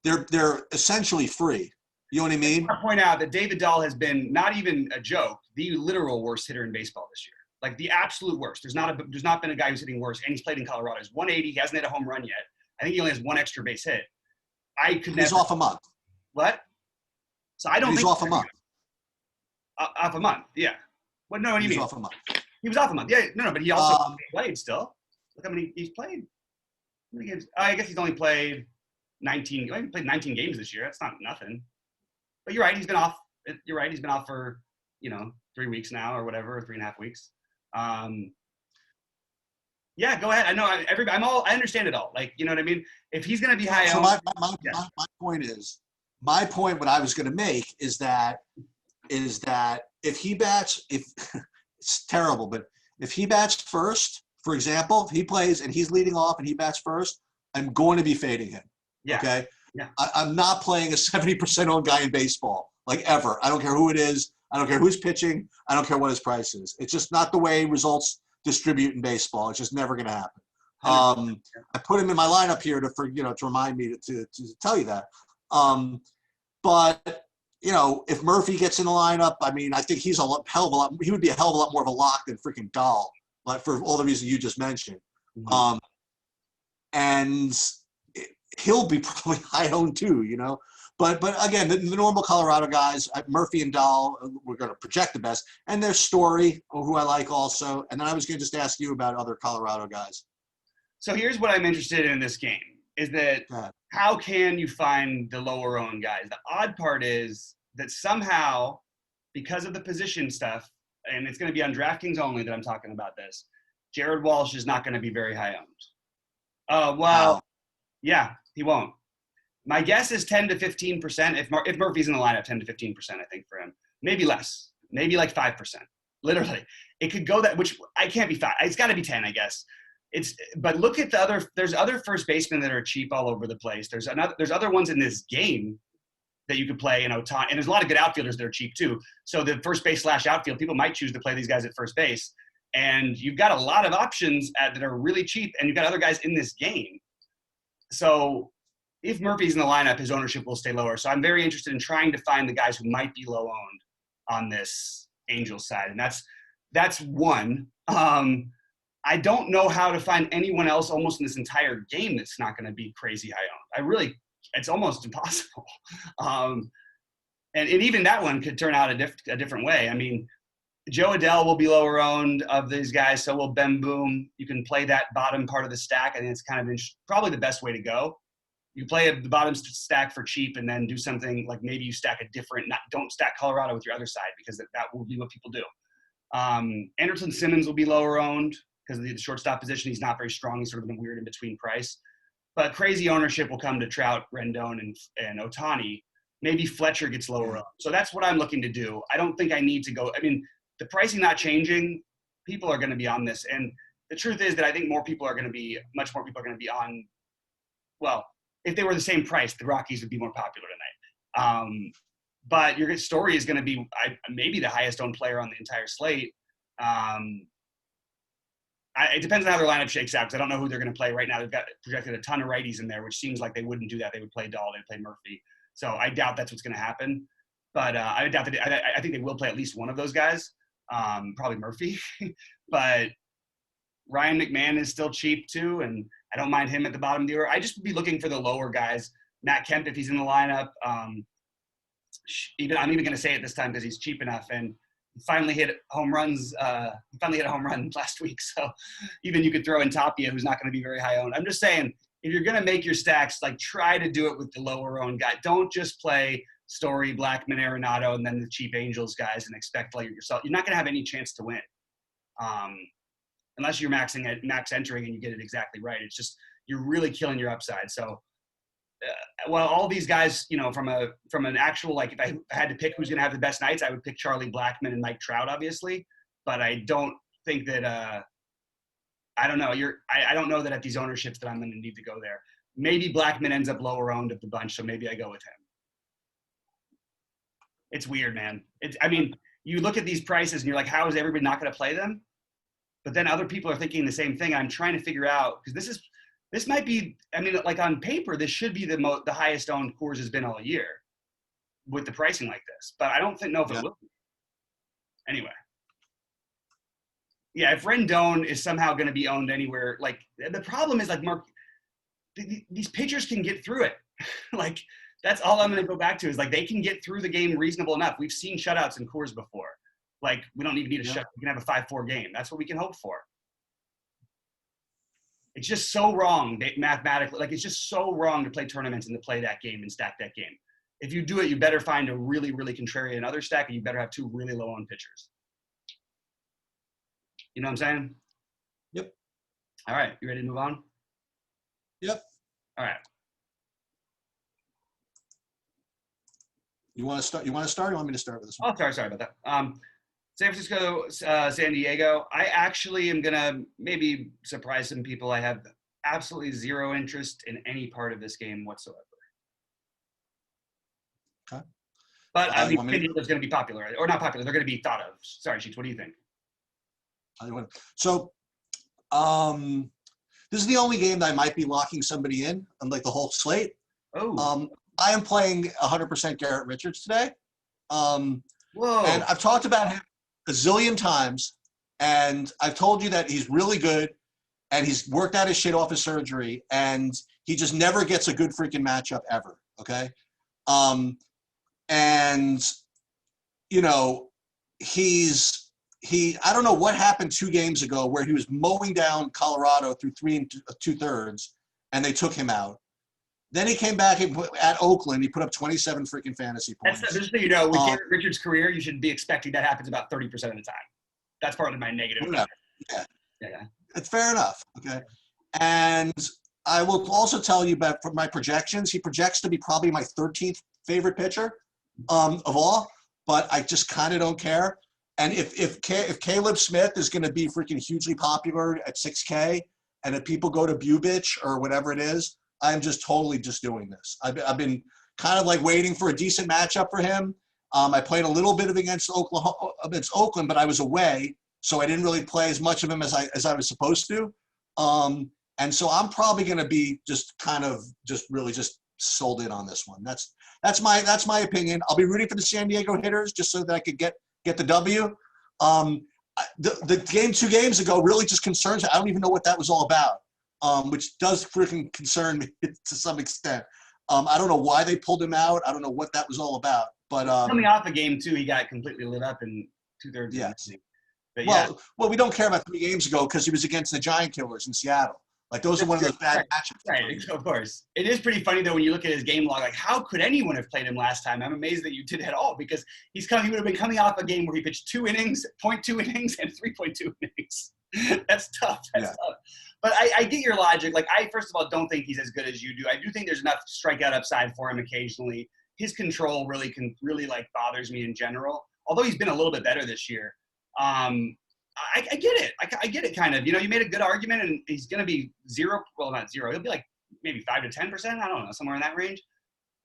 they're essentially free. You know what I mean? I point out that David Dahl has been, not even a joke, the literal worst hitter in baseball this year. Like the absolute worst. There's not been a guy who's hitting worse, and he's played in Colorado. He's 180. He hasn't hit a home run yet. I think he only has 1 extra base hit. He's off a month. What? So I don't think he's off a month. Off a month, yeah. What do you mean? Off a month. He was off a month. Yeah, no, but he also played still. Look how many he's played. How many games? I guess he's only played 19. He only played 19 games this year. That's not nothing. But you're right. He's been off. You're right. He's been off for 3 weeks now or whatever, 3.5 weeks. Yeah, go ahead. I know. I understand it all. Like, you know what I mean? If he's going to be high. So my point is, what I was going to make is that if he bats, it's terrible, but if he bats first, for example, if he plays and he's leading off and he bats first, I'm going to be fading him. Yeah. Okay. Yeah. I'm not playing a 70% owned guy in baseball, like ever. I don't care who it is. I don't care who's pitching. I don't care what his price is. It's just not the way results distribute in baseball. It's just never going to happen. I put him in my lineup here to remind me to tell you that. But if Murphy gets in the lineup, I mean, I think he's a hell of a lot. He would be a hell of a lot more of a lock than freaking Dahl, like for all the reasons you just mentioned. Mm-hmm. And he'll be probably high owned too, But again, the normal Colorado guys, Murphy and Dahl, we're going to project the best, and there's Story, who I like also. And then I was going to just ask you about other Colorado guys. So here's what I'm interested in this game: is that how can you find the lower owned guys? The odd part is that somehow, because of the position stuff, and it's going to be on DraftKings only that I'm talking about this, Jared Walsh is not going to be very high owned. Yeah, he won't. My guess is 10 to 15%. If Murphy's in the lineup, 10 to 15%, I think, for him. Maybe less. Maybe like 5%. Literally. It could go that, which I can't be 5. It's got to be 10, I guess. But look at there's other first basemen that are cheap all over the place. There's other ones in this game that you could play in Ohtani. And there's a lot of good outfielders that are cheap too. So the first base / outfield, people might choose to play these guys at first base. And you've got a lot of options that are really cheap, and you've got other guys in this game. So if Murphy's in the lineup, his ownership will stay lower. So I'm very interested in trying to find the guys who might be low owned on this Angels side. And that's one. I don't know how to find anyone else almost in this entire game that's not going to be crazy high owned. It's almost impossible. And even that one could turn out a different way. I mean, Joe Adell will be lower owned of these guys. So will Ben Boom. You can play that bottom part of the stack. I think it's kind of probably the best way to go. You play the bottom stack for cheap, and then do something like maybe you stack don't stack Colorado with your other side, because that will be what people do. Anderson Simmons will be lower owned because of the shortstop position. He's not very strong. He's sort of been weird in between price. But crazy ownership will come to Trout, Rendon, and Ohtani. Maybe Fletcher gets lower owned. So that's what I'm looking to do. I don't think I need to go. I mean, the pricing not changing, people are going to be on this. And the truth is that I think much more people are going to be on, well, if they were the same price, the Rockies would be more popular tonight. But your Story is going to be maybe the highest owned player on the entire slate. It depends on how their lineup shakes out, because I don't know who they're going to play right now. They've got projected a ton of righties in there, which seems like they wouldn't do that. They would play Dahl, they'd play Murphy. So I doubt that's what's going to happen. But I doubt that. I think they will play at least one of those guys, probably Murphy. But Ryan McMahon is still cheap too, and I don't mind him at the bottom of the order. I just would be looking for the lower guys. Matt Kemp, if he's in the lineup. I'm even going to say it this time because he's cheap enough, and he finally hit home runs. He finally hit a home run last week. So even you could throw in Tapia, who's not going to be very high owned. I'm just saying, if you're going to make your stacks, like, try to do it with the lower owned guy. Don't just play Story, Blackman, Arenado, and then the cheap Angels guys and expect to play yourself. You're not going to have any chance to win. Unless you're max entering and you get it exactly right. It's just, you're really killing your upside. So, well, all these guys, from an actual, like, if I had to pick who's going to have the best nights, I would pick Charlie Blackmon and Mike Trout, obviously. But I don't think that, I don't know. I don't know that at these ownerships that I'm going to need to go there. Maybe Blackmon ends up lower owned of the bunch, so maybe I go with him. It's weird, man. I mean, you look at these prices and you're like, how is everybody not going to play them? But then other people are thinking the same thing. I'm trying to figure out, because this might be, I mean, like, on paper, this should be the highest owned Coors has been all year with the pricing like this. But I don't know if it will be. Anyway. Yeah, if Rendon is somehow going to be owned anywhere, like, the problem is, like, Mark, these pitchers can get through it. Like, that's all I'm going to go back to, is, like, they can get through the game reasonable enough. We've seen shutouts in Coors before. Like, we don't need to beat a shut. We can have a 5-4 game. That's what we can hope for. It's just so wrong mathematically. Like, it's just so wrong to play tournaments and to play that game and stack that game. If you do it, you better find a really, really contrarian other stack, and you better have 2 really low-owned pitchers. You know what I'm saying? Yep. All right. You ready to move on? Yep. All right. You want to start? You want to start? Or you want me to start with this one? Oh, sorry about that. San Francisco, San Diego. I actually am gonna maybe surprise some people. I have absolutely zero interest in any part of this game whatsoever. Okay. But I mean, San Diego's going to be popular, or not popular. They're going to be thought of. Sorry, Sheets. What do you think? So, this is the only game that I might be locking somebody in, unlike the whole slate. Oh. I am playing 100% Garrett Richards today. Whoa. And I've talked about him a zillion times, and I've told you that he's really good, and he's worked out his shit off his surgery, and he just never gets a good freaking matchup ever, okay? And, you know, I don't know what happened 2 games ago where he was mowing down Colorado through 3 2/3, and they took him out. Then he came back at Oakland. He put up 27 freaking fantasy points. Just so you know, with Garrett Richards' career, you should be expecting that happens about 30% of the time. That's part of my negative. Yeah. It's fair enough. Okay. And I will also tell you about from my projections, he projects to be probably my 13th favorite pitcher of all, but I just kind of don't care. And if Caleb Smith is going to be freaking hugely popular at 6K, and if people go to Bubich or whatever it is, I'm just totally just doing this. I've been kind of like waiting for a decent matchup for him. I played a little bit against Oakland, but I was away, so I didn't really play as much of him as I was supposed to. And so I'm probably going to be just kind of just really just sold in on this one. That's my opinion. I'll be rooting for the San Diego hitters just so that I could get the W. The game 2 games ago really just concerns me. I don't even know what that was all about, which does freaking concern me to some extent. I don't know why they pulled him out. I don't know what that was all about. But coming off the game 2, he got completely lit up in 2/3. Yeah. But well, we don't care about 3 games ago because he was against the Giant Killers in Seattle. Like, those are one of those bad matchups. Right, of course. It is pretty funny, though, when you look at his game log, like, how could anyone have played him last time? I'm amazed that you did at all, because he would have been coming off a game where he pitched 2 innings, 0.2 innings, and 3.2 innings. That's tough. That's tough. But I get your logic. Like, I, first of all, don't think he's as good as you do. I do think there's enough strikeout upside for him occasionally. His control really like bothers me in general, although he's been a little bit better this year. I get it. I get it, kind of. You know, you made a good argument, and he's going to be 0. Well, not 0. He'll be like maybe 5 to 10%. I don't know, somewhere in that range.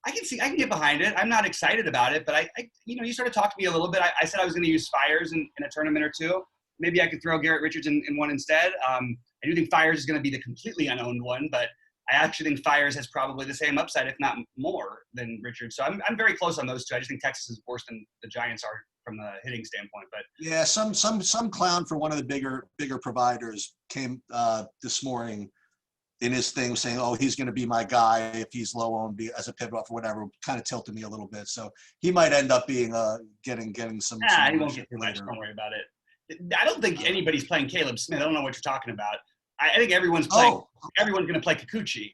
I can get behind it. I'm not excited about it, but I you started to talk to me a little bit. I said I was going to use Fires in a tournament or 2. Maybe I could throw Garrett Richards in one instead. I do think Fires is going to be the completely unowned one, but I actually think Fires has probably the same upside, if not more, than Richards. So I'm very close on those 2. I just think Texas is worse than the Giants are from the hitting standpoint. But yeah, some clown for one of the bigger providers came this morning in his thing saying, "Oh, he's going to be my guy if he's low owned as a pivot off or whatever." Kind of tilted me a little bit, so he might end up being getting some. He won't get too much. Don't worry about it. I don't think anybody's playing Caleb Smith. I don't know what you're talking about. I think everyone's playing. Everyone's going to play Kikuchi.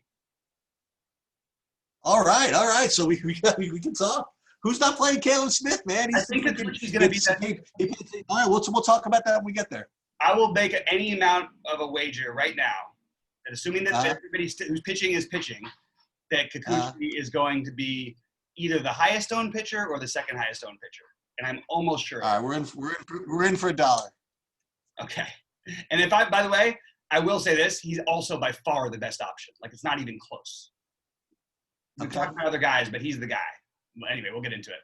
All right. So we can talk. Who's not playing Caleb Smith, man? I think Kikuchi's going to be that. All right, we'll talk about that when we get there. I will make any amount of a wager right now that, assuming that everybody who's pitching is pitching, that Kikuchi is going to be either the highest owned pitcher or the second highest owned pitcher, and I'm almost sure. All right, we're in for $1. Okay, and by the way, I will say this: he's also by far the best option. Like, it's not even close. I'm talking about other guys, but he's the guy. Anyway, we'll get into it.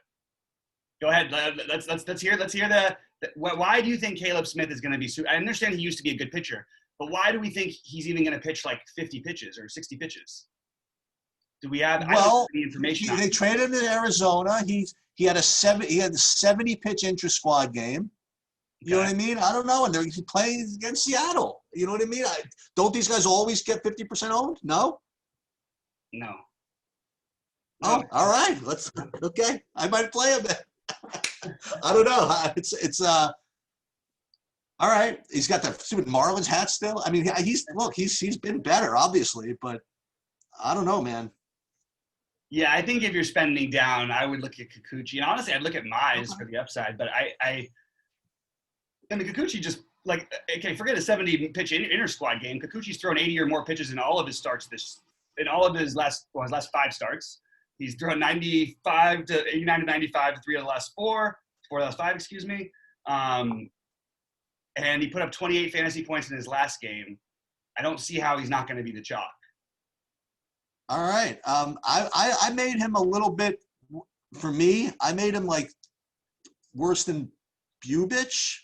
Go ahead. Let's hear the why do you think Caleb Smith is going to be? I understand he used to be a good pitcher, but why do we think he's even going to pitch like 50 pitches or 60 pitches? Do we have any information? They traded him to Arizona. He had a 70 pitch intra-squad game. You know what I mean? I don't know. And he's playing against Seattle. You know what I mean? Don't these guys always get 50% owned? No. No. Oh, all right. Okay. I might play him then. I don't know. It's all right. He's got the stupid Marlins hat still. I mean, he's been better, obviously, but I don't know, man. Yeah, I think if you're spending down, I would look at Kikuchi. And honestly, I'd look at Mize for the upside. But and the Kikuchi just, like, okay, forget a 70-pitch inter-squad game. Kikuchi's thrown 80 or more pitches in all of his starts in all of his last 5 starts. He's thrown 95 to 89 to 95 to 3 of the last 4 of the last 5, excuse me. And he put up 28 fantasy points in his last game. I don't see how he's not going to be the chalk. All right. I made him a little bit, for me, I made him like worse than Bubich.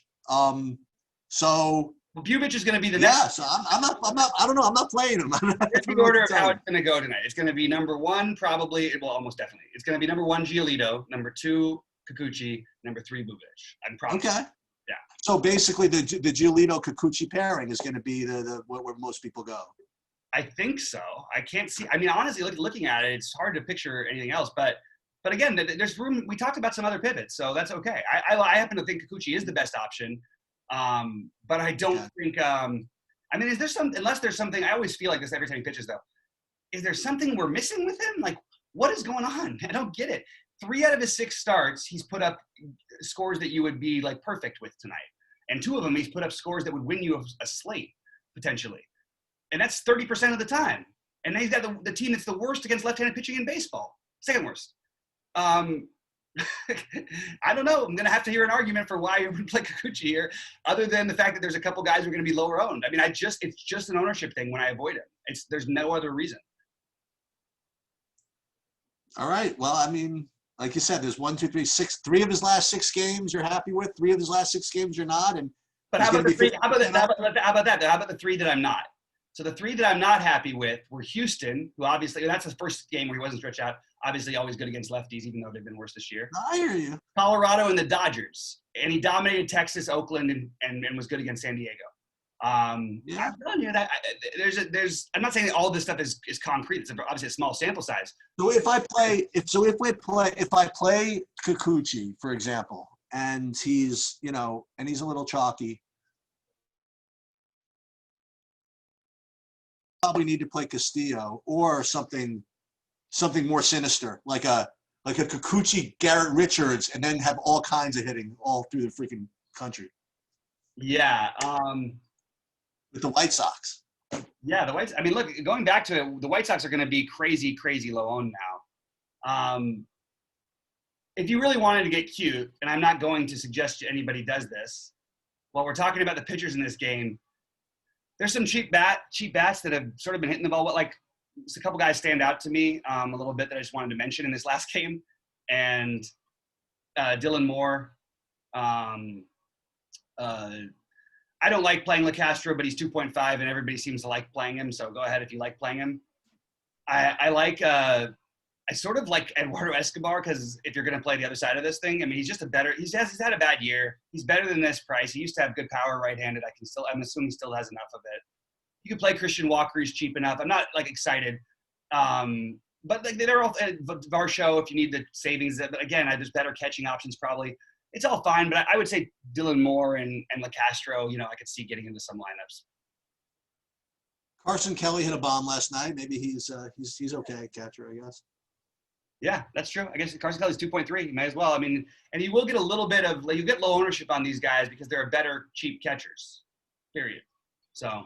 So well, Bubich is going to be the next. Yeah, so I'm not, I don't know. I'm not playing him. That's the order of how it's going to go tonight. It's going to be number 1, probably, well, almost definitely. It's going to be number 1, Giolito, number 2, Kikuchi, number 3, Bubich. I'm probably. Okay. Yeah. So basically the Giolito-Kikuchi pairing is going to be the where most people go. I think so. I can't see. I mean, honestly, looking at it, it's hard to picture anything else. But again, there's room. We talked about some other pivots, so that's okay. I happen to think Kikuchi is the best option, but I don't think. I mean, is there unless there's something? I always feel like this every time he pitches, though. Is there something we're missing with him? Like, what is going on? I don't get it. 3 out of his 6 starts, he's put up scores that you would be like perfect with tonight, and 2 of them he's put up scores that would win you a slate potentially. And that's 30% of the time. And then he's got the team that's the worst against left-handed pitching in baseball. Second worst. I don't know. I'm going to have to hear an argument for why you would play Kikuchi here, other than the fact that there's a couple guys who are going to be lower owned. I mean, it's just an ownership thing when I avoid him. There's no other reason. All right. Well, I mean, like you said, there's 1, 2, 3, 6. 3 of his last 6 games you're happy with. 3 of his last 6 games you're not. But how about the 3? How about that? How about the 3 that I'm not? So the 3 that I'm not happy with were Houston, who obviously, that's the first game where he wasn't stretched out, obviously always good against lefties, even though they've been worse this year. I hear you. Colorado and the Dodgers. And he dominated Texas, Oakland, and was good against San Diego. I'm telling you that I'm not saying that all this stuff is concrete. It's obviously a small sample size. So if I play Kikuchi, for example, and he's a little chalky, probably need to play Castillo or something more sinister, like a Kikuchi, Garrett Richards, and then have all kinds of hitting all through the freaking country. Yeah. With the White Sox. Yeah, the White. I mean, look, going back to it, the White Sox are going to be crazy, crazy low owned now. If you really wanted to get cute, and I'm not going to suggest anybody does this, while we're talking about the pitchers in this game, there's some cheap bats that have sort of been hitting the ball. Like, a couple guys stand out to me a little bit that I just wanted to mention in this last game. And Dylan Moore. I don't like playing LeCastro, but he's 2.5, and everybody seems to like playing him. So go ahead if you like playing him. I sort of like Eduardo Escobar, because if you're going to play the other side of this thing, I mean, he's had a bad year. He's better than this price. He used to have good power right-handed. I'm assuming he still has enough of it. You could play Christian Walker. He's cheap enough. I'm not like excited. But like they're all Varsho if you need the savings. But again, there's better catching options probably. It's all fine, but I would say Dylan Moore and LeCastro, I could see getting into some lineups. Carson Kelly hit a bomb last night. Maybe he's okay, catcher, I guess. Yeah, that's true. I guess Carson Kelly's 2.3. You might as well. I mean, and you will get a little bit of – you get low ownership on these guys because they're better cheap catchers, period. So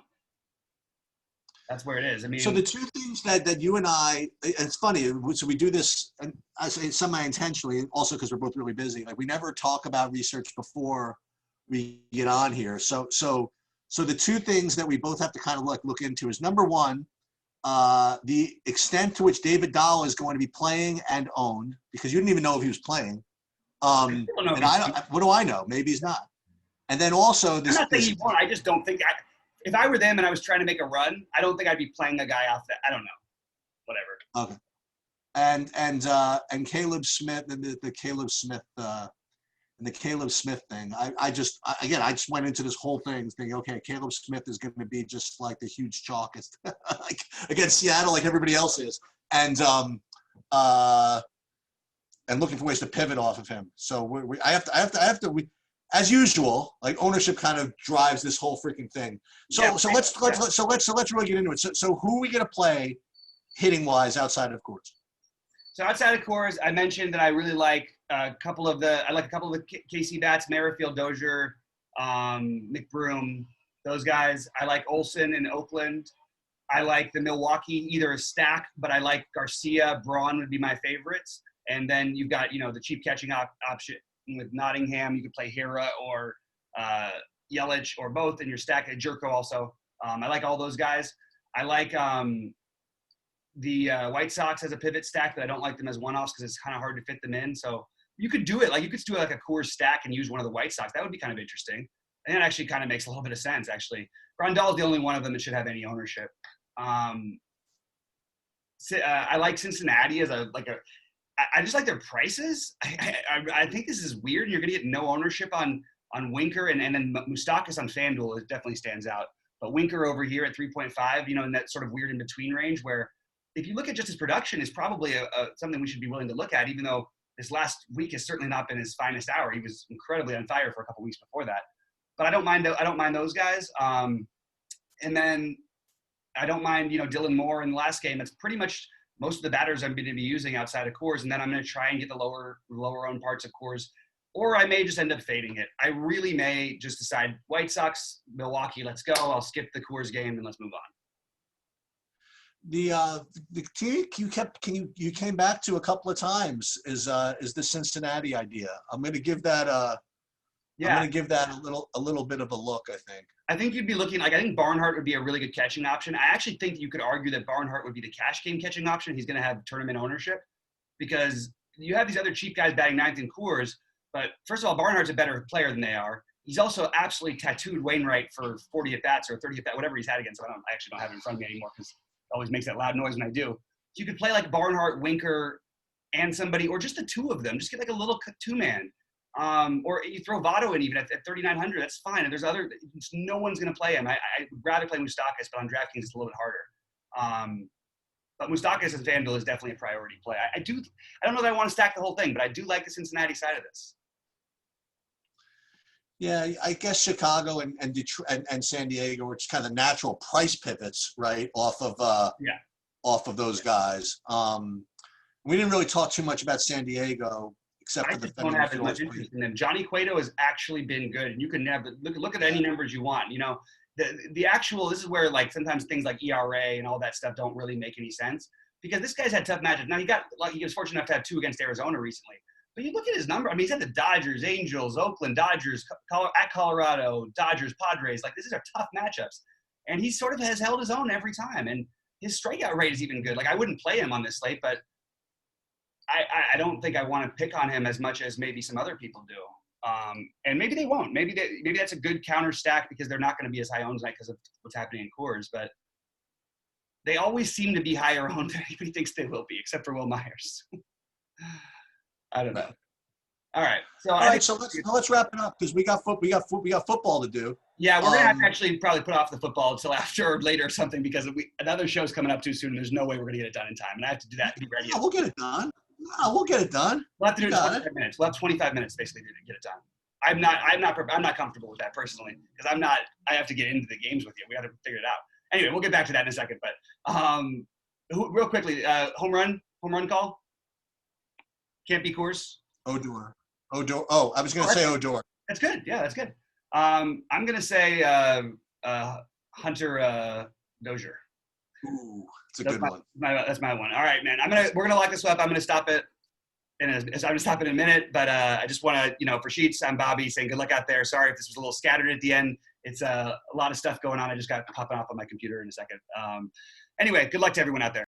that's where it is. I mean – So the 2 things that you and I – it's funny. So we do this, and I say semi-intentionally, also because we're both really busy. Like, we never talk about research before we get on here. So the 2 things that we both have to kind of look into is, number 1, the extent to which David Dahl is going to be playing and owned, because you didn't even know if he was playing. What do I know? Maybe he's not. And then also this. I'm not saying he won't. I just don't think if I were them and I was trying to make a run, I don't think I'd be playing a guy off that. I don't know. Whatever. Okay. And Caleb Smith and the Caleb Smith and the Caleb Smith thing. I just went into this whole thing thinking, okay, Caleb Smith is going to be just like the huge chalk like against Seattle, like everybody else is. And and looking for ways to pivot off of him. So I have to. As usual, like ownership kind of drives this whole freaking thing. So let's really get into it. So who are we gonna play hitting wise outside of Coors? So outside of Coors, I mentioned that I really like a couple of the KC bats, Merrifield, Dozier, McBroom, those guys. I like Olsen in Oakland. I like the Milwaukee, either a stack, but I like Garcia, Braun would be my favorites. And then you've got, the cheap catching option with Nottingham. You could play Hira or Yelich or both in your stack. Jerko also. I like all those guys. I like the White Sox as a pivot stack, but I don't like them as one-offs because it's kind of hard to fit them in. So you could do it. Like you could do like a Coors stack and use one of the White Sox. That would be kind of interesting. And it actually kind of makes a little bit of sense, actually. Grandal is the only one of them that should have any ownership. I like Cincinnati as I just like their prices. I think this is weird. You're going to get no ownership on Winker, and then Moustakas on FanDuel, it definitely stands out. But Winker over here at 3.5, in that sort of weird in-between range where if you look at just his production, is probably something we should be willing to look at, even though this last week has certainly not been his finest hour. He was incredibly on fire for a couple weeks before that. But I don't mind those guys. And then I don't mind, Dylan Moore in the last game. That's pretty much most of the batters I'm going to be using outside of Coors. And then I'm going to try and get the lower owned parts of Coors. Or I may just end up fading it. I really may just decide White Sox, Milwaukee, let's go. I'll skip the Coors game and let's move on. The team you came back to a couple of times is the Cincinnati idea. I'm going to give that a little bit of a look. I think you'd be looking I think Barnhart would be a really good catching option. I actually think you could argue that Barnhart would be the cash game catching option. He's going to have tournament ownership because you have these other cheap guys batting ninth in Coors. But first of all, Barnhart's a better player than they are. He's also absolutely tattooed Wainwright for 40 at-bats or 30 at-bats, whatever he's had against him. I actually don't have it in front of me anymore because it always makes that loud noise when I do. So you could play like Barnhart, Winker, and somebody, or just the two of them. Just get like a little two-man. Or you throw Votto in even at 3,900. That's fine. And there's no one's going to play him. I would rather play Moustakas, but on DraftKings it's a little bit harder. But Moustakas and FanDuel is definitely a priority play. I don't know that I want to stack the whole thing, but I do like the Cincinnati side of this. Yeah, I guess Chicago and Detroit and San Diego, which kind of natural price pivots, right, off of those guys. We didn't really talk too much about San Diego, except for the don't have as much interest in them. Johnny Cueto has actually been good, and you can never look at any numbers you want. The actual, this is where sometimes things like ERA and all that stuff don't really make any sense because this guy's had tough matchups. Now he was fortunate enough to have 2 against Arizona recently. But you look at his number. I mean, he's had the Dodgers, Angels, Oakland, Dodgers, at Colorado, Dodgers, Padres. These are tough matchups. And he sort of has held his own every time. And his strikeout rate is even good. I wouldn't play him on this slate, but I don't think I want to pick on him as much as maybe some other people do. And maybe they won't. Maybe that's a good counter stack because they're not going to be as high owned tonight because of what's happening in Coors. But they always seem to be higher owned than anybody thinks they will be, except for Will Myers. I don't know. All right. So let's wrap it up because we got football to do. Yeah, we're gonna have to actually probably put off the football until after or later or something because another show's coming up too soon. And there's no way we're gonna get it done in time, and I have to do that to be ready. Yeah, we'll get it done. No, we'll get it done. We'll have to do it in 25 minutes. We'll have 25 minutes basically to get it done. I'm not comfortable with that personally because I have to get into the games with you. We got to figure it out. Anyway, we'll get back to that in a second. But real quickly, home run call. Can't be Coors. Odor. Oh, I was going to say Odor. That's good. Yeah, that's good. I'm going to say Hunter Dozier. Ooh, that's a good one. That's my one. All right, man. We're gonna lock this up. I'm gonna stop it. I'm gonna stop in a minute. But I just want to, for Sheets, I'm Bobby saying good luck out there. Sorry if this was a little scattered at the end. It's a lot of stuff going on. I just got popping off on my computer in a second. Anyway, good luck to everyone out there.